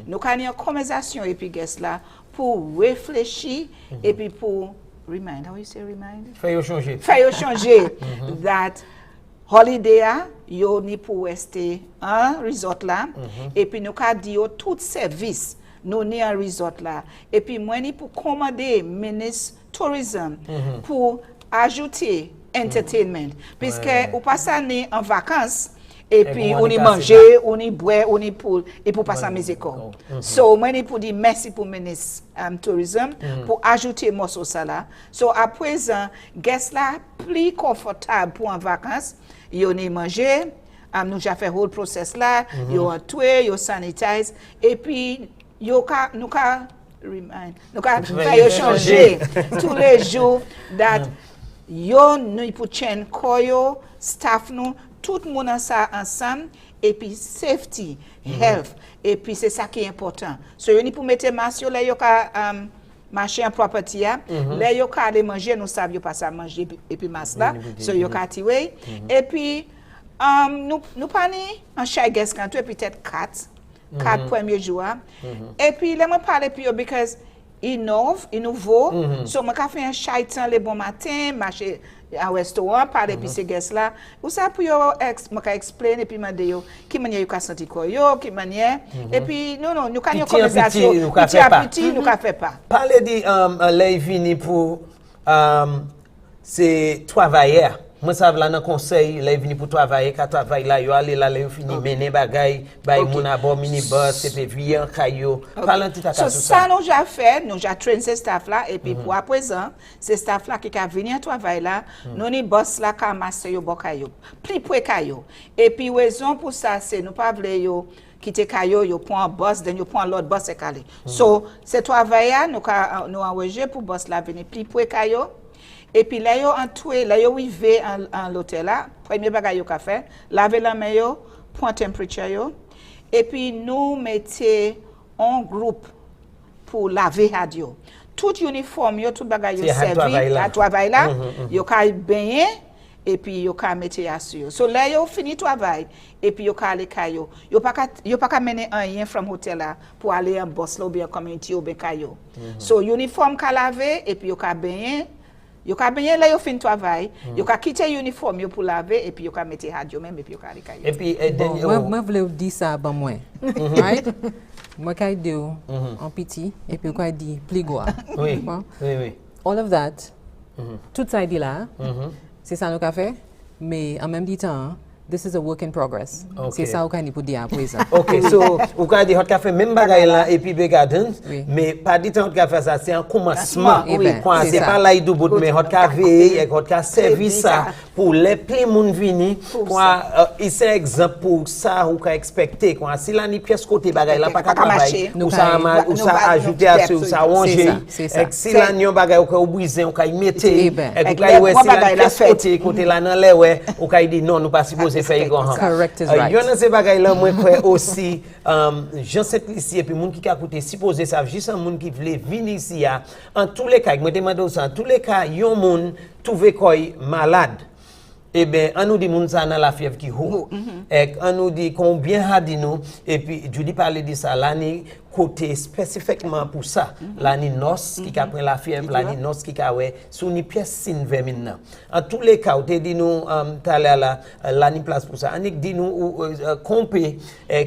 [SPEAKER 8] nous ka ni en conversation et puis guest là pour réfléchir et puis pour remind how you say remind
[SPEAKER 2] faire yo changer
[SPEAKER 8] that holiday yo ni pour rester un resort là et puis nous ka di yo tout service nous ni un resort là et puis moi ni pour commander ministre tourisme pour ajouter entertainment puisque ou pas ça ni en vacances et puis on y manger on y boire on y pour et pour passer mes écoles so moi ni pour dire merci pour ministre tourisme pour ajouter morceau ça là so à présent guest là plus confortable pour en vacances yo ni manger nous j'ai fait whole process là yo tué yo sanitize et puis yo ka nous ka remind nous ka faire changer tous les jours that yo nous pour chain koyo staff nous tout le monde ça ensemble et puis safety health et puis c'est ça qui est important so yo ni pour mettre masque là yo ka marcher en property là yo ka aller manger nous savons pas ça manger et puis masque là so yo ka tirer et puis nous pas ni en chaque guest quand peut-être 4 premiers jours et puis là moi parler puis because nouveau so moi ka fait un chai temps le bon matin marcher à restaurant parler puis ces guests là ou ça pour yo moi ka explain et puis demander yo qui manière yo ka senti quoi yo qui manière et puis non nous ka une conversation petit nous ka fait pas
[SPEAKER 2] parler de les vini pour c'est travailleurs moi ça là dans conseil les vini pour travailler quand travail là yo aller là yo fini mener bagay bay mon abo minibus et puis viens kayo parlant tout à
[SPEAKER 8] ça nous j'ai fait nous j'ai train ces staff là et puis pour à présent ces staff là qui ka venir travail là nous ni boss là ka master yo bokayo plus près kayo et puis raison pour ça c'est nous pas vle yo quitter kayo yo prend boss then yo prend l'autre boss et calé so c'est travail nous envoyer pour boss là venir plus près kayo et puis là yo entré là yo arrivé en l'hôtel là premier bagage yo ka fait laver la main yo point temperature yo et puis nous mettez en groupe pour laver radio tout uniforme yo tout bagage yo servi à travail là yo ka baigner et puis yo ka mette ya sur. So là yo fini travail et puis yo ka aller kayo. Yo pas ka mener rien from hotel là pour aller en boss là ou bien community ou bien kayo. So uniforme ka laver et puis yo ka baigner. Yo ka baigner là yo fin travail, yo ka quitter uniforme yo pour laver et puis yo ka mette radio même et puis yo ka aller kayo.
[SPEAKER 2] Et puis
[SPEAKER 10] moi voulais dire ça ben moi. Right? Moi kay dit en petit et puis kay dit pligoa.
[SPEAKER 2] Oui. Oui.
[SPEAKER 10] All of that. Tout ça dit là. C'est ça nous qu'a fait, mais en même temps, this is a work in progress. C'est ça qu'on dit pour dire après ça.
[SPEAKER 2] OK, so ou ka di hot café même bagay là et puis Gardens, mais pas dit hot café ça c'est un commencement. Quand c'est pas là du bout mais hot café et hot café service ça pour les plein monde venir quoi c'est exemple pour ça ou ka expecter quoi si là ni pièce côté bagay là pas travail ou ça ajouter à ça ça ranger et si là ni bagay ou ka briser ou ka mettre et ka ouais si là pièce côté là dans les ouais ou ka dit non nous pas supposé
[SPEAKER 10] correct is right.
[SPEAKER 2] Yon se bagay la moi crois aussi Saint Lucia et puis moun qui a coûté supposé ça juste un moun qui voulait venir ici en tous les cas moi demande ça en tous les cas yon moun trouvé koy malade. Eh bien, on nous dit moun ça dans la fièvre qui haut. Et on nous dit combien a dit nous et puis Judy parlait de ça là ni côté spécifiquement pour ça. Là ni nos qui a pris la fièvre, là ni nos qui a ouais sous ni pièce sin maintenant. En tous les cas, on te dit nous là ni place pour ça. On dit nous compé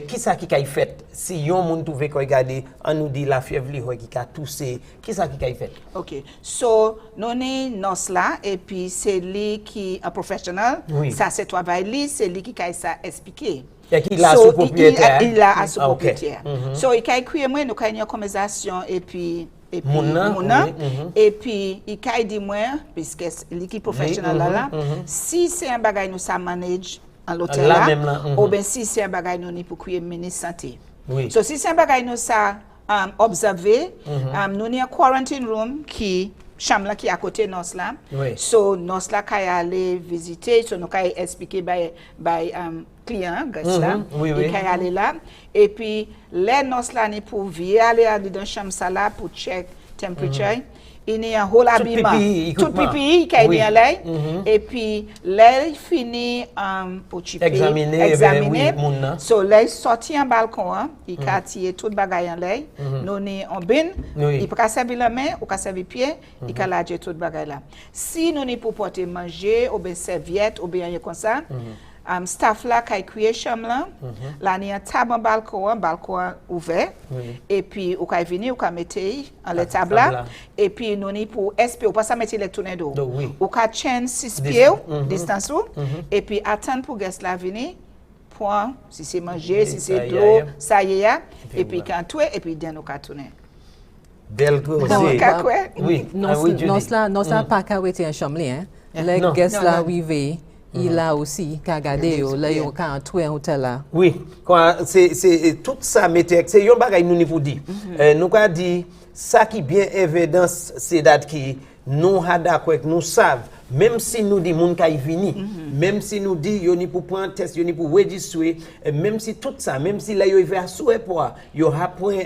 [SPEAKER 2] qui ça qui a fait si yon moun trouvé ko regarder on nous dit la fièvre li qui a toussé qui ça qui a fait.
[SPEAKER 8] OK. So nous ni nos là et puis c'est lui qui un professionnel. Ça c'est travail lui, c'est lui qui a ça expliquer.
[SPEAKER 2] Et qui l'a sous propriétaire.
[SPEAKER 8] Il l'a à sous propriétaire. So il a écrit moi nous une conversation et puis et puis il a dit moi puisque l'équipe professionnelle là si c'est un bagage nous ça manage en l'hôtel là ou bien si c'est un bagage nous pour créer ministre santé. So si c'est un bagage nous ça observer nous ni un quarantine room qui chambre là qui à côté nos là. So nos là kay aller visiter so nous kay expliquer by client gars là il kay aller là et puis les nos là ni pour aller dans chambre ça là pour check temperature il y a un whole habillement tout pipi kay bien là et puis les fini pour examiner so les sorti en balcon il a tiré tout bagaille en là nous ni en bin il peut servir la main ou servir pied il a laver tout bagaille là si nous ni pour porter manger ou bien serviette ou bien comme ça staff là qui créé chambre là là ni un table balcon ouvert et puis ou ka venir ou ka mettre en la table là et puis nous ni pour SP ou pas ça mettre électronique d'eau ou ka chaîne 6 pieds distance et puis attendre pour guest là venir point si c'est manger si c'est d'eau ça y est et puis quand tout et puis nous ka tourner
[SPEAKER 2] belle aussi oui
[SPEAKER 10] non ça pas ka waiting en chambre hein les guests là arrivé il a aussi qu'à garder là yo quand tout un hôtel là.
[SPEAKER 2] Oui, quand c'est tout ça métier c'est yon bagay nous ni pour dire. Nous ka dit ça qui bien évidence c'est date qui nous ha d'accord nous savent même si nous dit moun kay vini même si nous dit yo ni pour prendre test yo ni pour registrer même si tout ça même si là yo vers souhait pour yo a point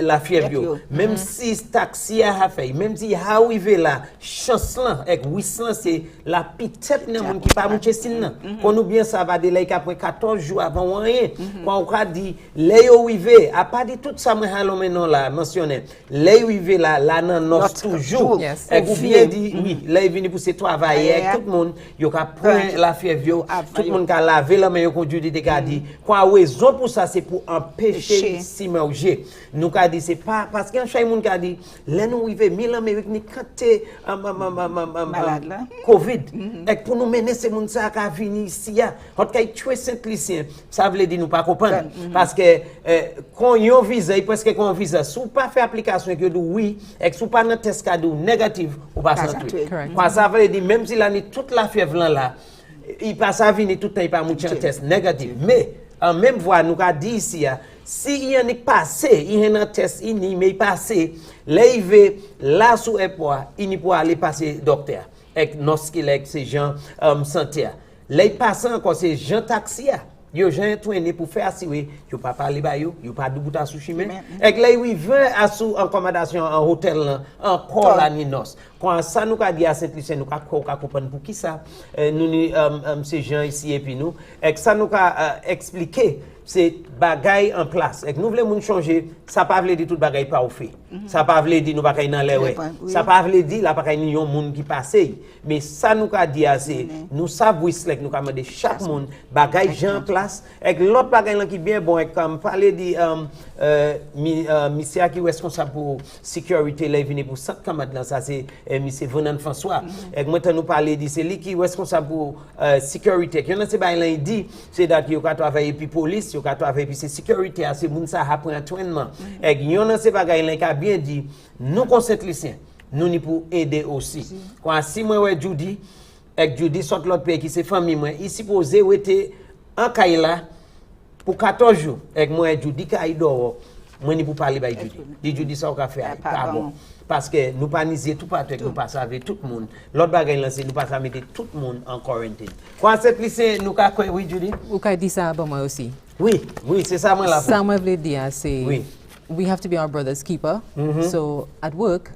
[SPEAKER 2] la fièvre yo même si taxi a fait même si a arrivé là chance là avec 800 c'est la petite moun qui pas monter sin qu'on nous bien ça va de là après 14 jours avant rien quand on a dit là yo arrivé a pas dit tout ça moi hallo maintenant là mentionné là yo arrivé là non toujours et vous bien dit oui là vini pour se travailler tout le monde yo ka prendre la fièvre tout le monde ka laver la main yo conduit de garder quoi raison pour ça c'est pour empêcher s'immerger nous ka dit c'est pas parce qu'un chay monde ka dit là nous arriver mille Amérique ni canté malade là Covid et pour nous mener ces monde ça ka venir ici hot kay tuer Saint Lucia ça veut dire nous pas comprendre parce que quand yon visa presque qu'on visa sous pas faire application que oui et sous pas dans test cadeau négatif ou pas entrer ça veut dire même si là ni toute la fièvre là il passe à venir tout temps il pas monter un test négatif mais en même voie nous a dit ici si il y a passé il y a un test il mais passé là sous airport il n'y peut aller passer docteur avec nos qui ces gens santé là il passe encore ces gens taxi Yo j'ai traîné pour faire assurer yo pas parler ba yo pas de bouta sous chemin et là oui 20 à sous accommodation en hôtel là encore la ninos quand ça nous a dit à Saint Lucia nous ka comprendre pour qui ça nous ces gens ici et puis nous et ça nous a expliqué c'est bagay en place et nous voulons changer ça pas veut dire tout bagay pas au fait ça pas veut dire nous pas dans l'air ça pas veut dire là pas yon monde qui passer mais ça nous a dit c'est nous savons que nous demander chaque monde bagay en place et l'autre bagay là qui bien bon et comme parler dit monsieur qui est responsable pour sécurité là venu pour 100 camarades là ça c'est monsieur Venan François et maintenant nous parler dit c'est lui qui est responsable pour sécurité qui on c'est bagay là il dit c'est that yo ka travailler puis police yo ka travailler puis c'est sécurité c'est moun ça après entraînement et yon c'est bagay là qui bien dit nous conseil lycéen nous ni pour aider aussi quand si moi ouais Judy et Judy sort l'autre pays qui c'est famille moi ici posé ou était en Kaila pour 14 jours et moi Judy kay dehors moi ni pour parler ba Judy dit Judy ça on va faire pas bon parce que nous pas niser tout pas nous pas avec tout le monde l'autre bagage là c'est nous pas mettre tout le monde en quarantaine quand c'est lycée nous ka oui Judy
[SPEAKER 10] ou ka dit ça moi aussi
[SPEAKER 2] oui c'est ça moi là
[SPEAKER 10] ça moi veut dire c'est
[SPEAKER 2] oui
[SPEAKER 10] we have to be our brother's keeper. So at work,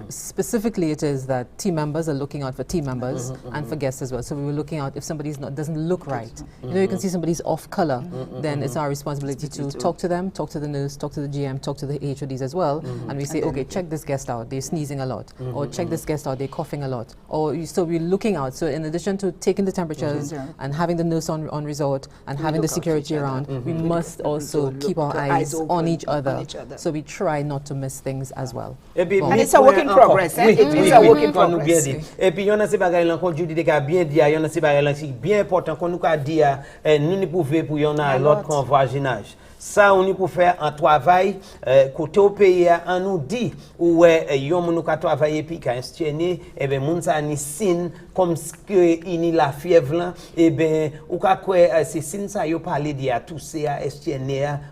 [SPEAKER 10] specifically it is that team members are looking out for team members and for guests as well. So we were looking out if somebody's doesn't look right. You know, you can see somebody's off color, then it's our responsibility to talk to them, talk to the nurse, talk to the GM, talk to the HODs as well. And we say, okay, check this guest out, they're sneezing a lot. Or check this guest out, they're coughing a lot. Or so we're looking out. So in addition to taking the temperatures and having the nurse on resort and having the security around, we must also keep our eyes on each other. So we try not to miss things as well.
[SPEAKER 8] And it's a work in progress. It is a work in progress.
[SPEAKER 2] Et puis, il y en a ces bagages là qu'on dit bien dit, il y en a ces bagages là qui bien important qu'on nous a dit, nous ne pouvons pour y en a l'autre qu'on voisinage. Ça, on y peut faire un travail côté au pays, on nous dit où yon nous ka travailler puis ka instituer et ben moun ça ni signe comme que il la fièvre là et ben ou ka quoi c'est signe ça yo parler di a tousser à instituer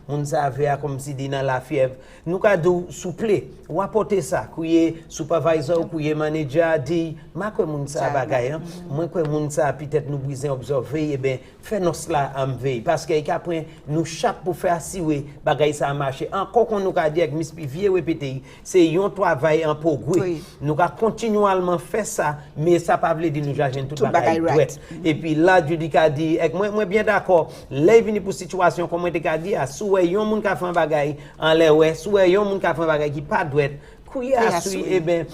[SPEAKER 2] moun ça avait comme si dit dans la fièvre nous ka dou souple ou apporter ça couiller supervisor ou couiller manager dit ma quoi moun ça bagay moi quoi moun ça peut-être nous besoin observer et ben faire nous cela en veille parce que après nous chaque pour faire si oui bagay ça marcher encore qu'on nous a dit avec Miss Pivier répéter c'est un travail en progrès nous va continuellement faire ça mais ça pas veut dire nous agir tout bagay right. Et puis là je dis qu'a dit avec moi bien d'accord là venu pour situation comme tu qu'a dit sou yon moun ka fait bagay en l'air ouais sou yon moun ka fait bagay qui pas doit couilla sui et ben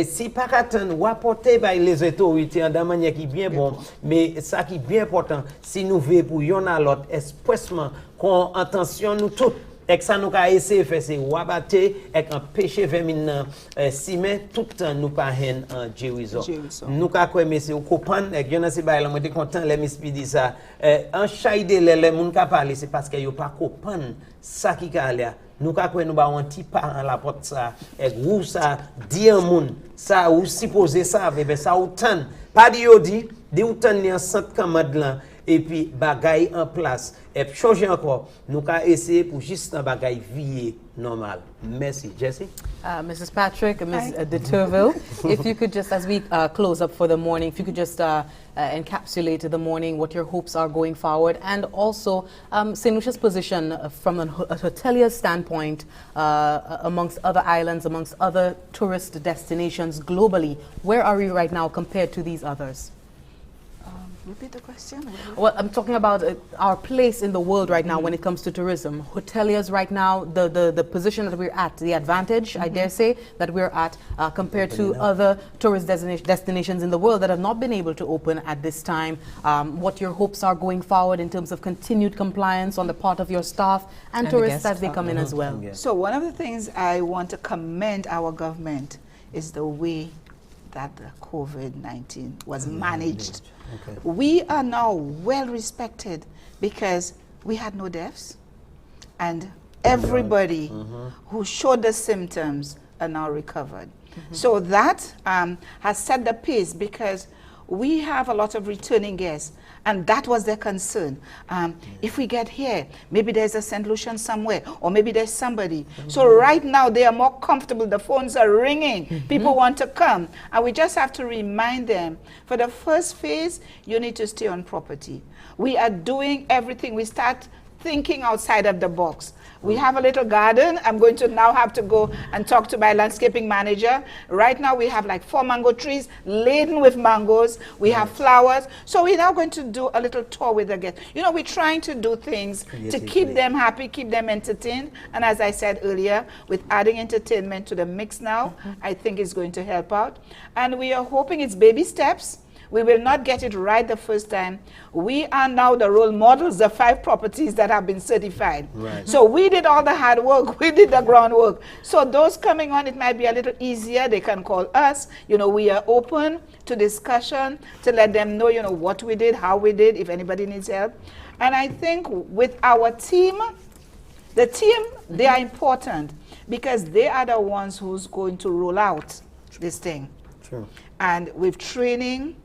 [SPEAKER 2] si pas attendre ou apporter par les autorités en manière qui bien bon mais ça qui bien important si nous veut pour yon à l'autre expressement qu'on attention nous tous et que ça nous a essayé faire c'est wabatte et empêcher vermin si mais tout temps nous pas en Jericho nous ka quoi mais c'est au copan et yon c'est ba là moi était content les Miss dit ça en chaide les moun ka parler c'est parce que yo pas copan ça qui ka là nous ka quoi nous ba un petit pas en la porte ça et ou ça dit un monde ça ou supposé ça ben ça autant pas dit autant ni en centre camarade là et puis bagay en place et changer encore nous ca essayer pour juste un bagay vie normal. Merci Jessie.
[SPEAKER 1] Mrs. Patrick, Ms. De Turville, if you could just as we close up for the morning, if you could just encapsulate the morning what your hopes are going forward and also Saint Lucia's position from a hotelier's standpoint amongst other islands, amongst other tourist destinations globally. Where are we right now compared to these others?
[SPEAKER 8] Repeat the question.
[SPEAKER 1] Well, I'm talking about our place in the world right now when it comes to tourism. Hoteliers right now, the position that we're at, the advantage, I dare say, that we're at compared to other tourist destinations in the world that have not been able to open at this time. What your hopes are going forward in terms of continued compliance on the part of your staff and tourists as they come in as well.
[SPEAKER 8] So one of the things I want to commend our government is the way that the COVID-19 was managed. Okay. We are now well respected because we had no deaths and everybody who showed the symptoms are now recovered. So that has set the pace because we have a lot of returning guests, and that was their concern. If we get here, maybe there's a Saint Lucian somewhere, or maybe there's somebody. So right now they are more comfortable. The phones are ringing. People want to come, and we just have to remind them, for the first phase, you need to stay on property. We are doing everything. We start thinking outside of the box. We have a little garden. I'm going to now have to go and talk to my landscaping manager. Right now we have like 4 mango trees laden with mangoes. We have flowers. So we're now going to do a little tour with the guests. You know, we're trying to do things to keep them happy, keep them entertained. And as I said earlier, with adding entertainment to the mix now, I think it's going to help out. And we are hoping it's baby steps. We will not get it right the first time. We are now the role models, the 5 properties that have been certified.
[SPEAKER 2] Right.
[SPEAKER 8] So we did all the hard work, we did the groundwork. So those coming on, it might be a little easier. They can call us. You know, we are open to discussion to let them know, you know, what we did, how we did, if anybody needs help. And I think with our team, the team, they are important because they are the ones who's going to roll out this thing.
[SPEAKER 2] True.
[SPEAKER 8] And with training,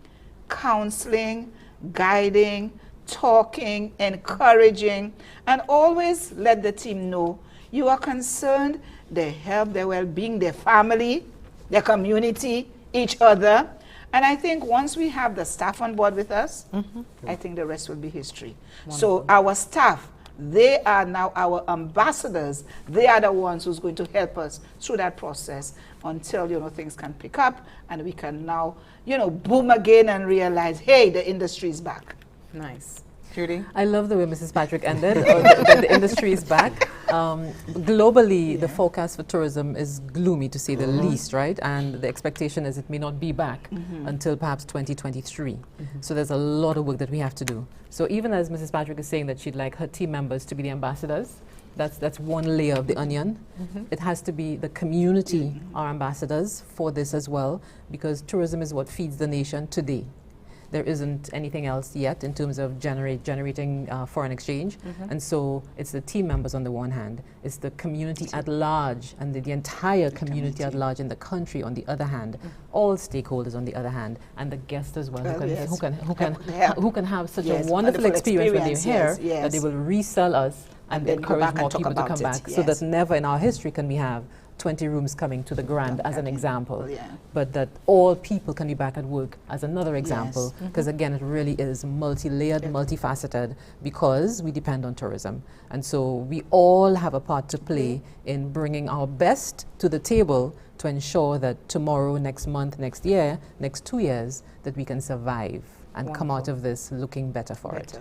[SPEAKER 8] counseling, guiding, talking, encouraging, and always let the team know you are concerned, their health, their well-being, their family, their community, each other. And I think once we have the staff on board with us, I think the rest will be history. So our staff, they are now our ambassadors. They are the ones who's going to help us through that process until, you know, things can pick up and we can now, you know, boom again and realize, hey, the industry is back.
[SPEAKER 1] Nice. Judy?
[SPEAKER 10] I love the way Mrs. Patrick ended, that the industry is back. Globally, the forecast for tourism is gloomy, to say the least, right? And the expectation is it may not be back until perhaps 2023. So there's a lot of work that we have to do. So even as Mrs. Patrick is saying that she'd like her team members to be the ambassadors, that's one layer of the onion. It has to be the community are ambassadors for this as well, because tourism is what feeds the nation today. There isn't anything else yet in terms of generating foreign exchange. And so it's the team members on the one hand, it's the community at large and the entire community at large in the country on the other hand, all stakeholders on the other hand, and the guests as well, who can have such a wonderful experience when they're here that they will resell us and encourage more people to come back, so that never in our history can we have 20 rooms coming to the Grand as an example, but that all people can be back at work as another example, because again, it really is multi-layered, multifaceted, because we depend on tourism. And so we all have a part to play in bringing our best to the table to ensure that tomorrow, next month, next year, next 2 years, that we can survive and come out of this looking better for it.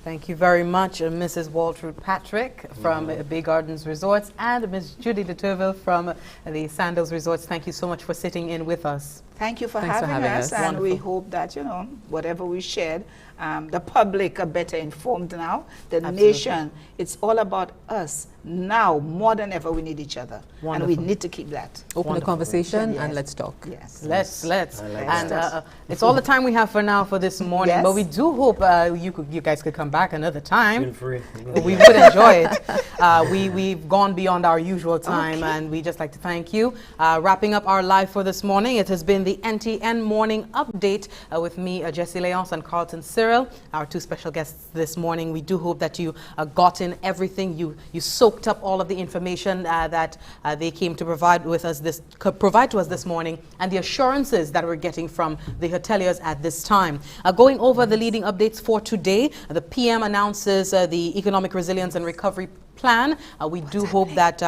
[SPEAKER 1] Thank you very much, Mrs. Waltrude Patrick from Bay Gardens Resorts and Ms. Judy de Turville from the Sandals Resorts. Thank you so much for sitting in with us.
[SPEAKER 8] Thank you for having us. And we hope that, you know, whatever we shared, the public are better informed now. The nation, it's all about us now. More than ever, we need each other. And we need to keep that.
[SPEAKER 10] Open the conversation and let's talk.
[SPEAKER 1] Let's. And it's all the time we have for now for this morning. But we do hope you guys could come back another time. We would enjoy it. We've gone beyond our usual time, and we just like to thank you. Wrapping up our live for this morning, it has been the NTN Morning Update with me, Jessie Leonce, and Carlton Cyril, our 2 special guests this morning. We do hope that you got in everything. You soaked up all of the information that they came to provide to us this morning, and the assurances that we're getting from the hoteliers at this time. Going over the leading updates for today, the PM announces the Economic Resilience and Recovery Plan. We do hope that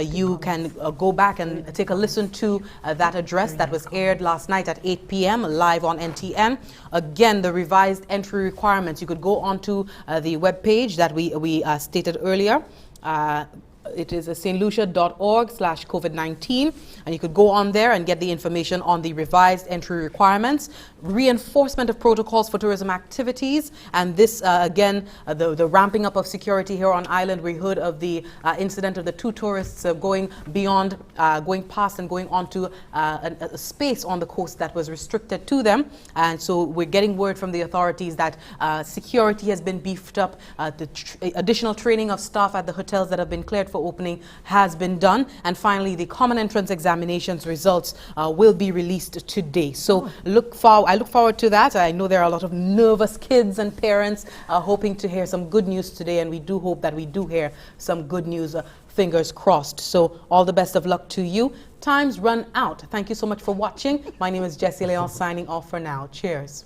[SPEAKER 1] you can go back and take a listen to that address that was aired last night at 8 p.m. live on NTN. Again, the revised entry requirements. You could go onto the webpage that we stated earlier. It is stlucia.org/COVID-19, and you could go on there and get the information on the revised entry requirements, reinforcement of protocols for tourism activities, and this again, the ramping up of security here on island. We heard of the incident of the 2 tourists going past and going onto a space on the coast that was restricted to them, and so we're getting word from the authorities that security has been beefed up, the additional training of staff at the hotels that have been cleared for opening has been done. And finally, the common entrance examinations results will be released today. So I look forward to that. I know there are a lot of nervous kids and parents hoping to hear some good news today, and we do hope that we do hear some good news. Fingers crossed. So all the best of luck to you. Time's run out. Thank you so much for watching. My name is Jessie Leon, signing off for now. Cheers.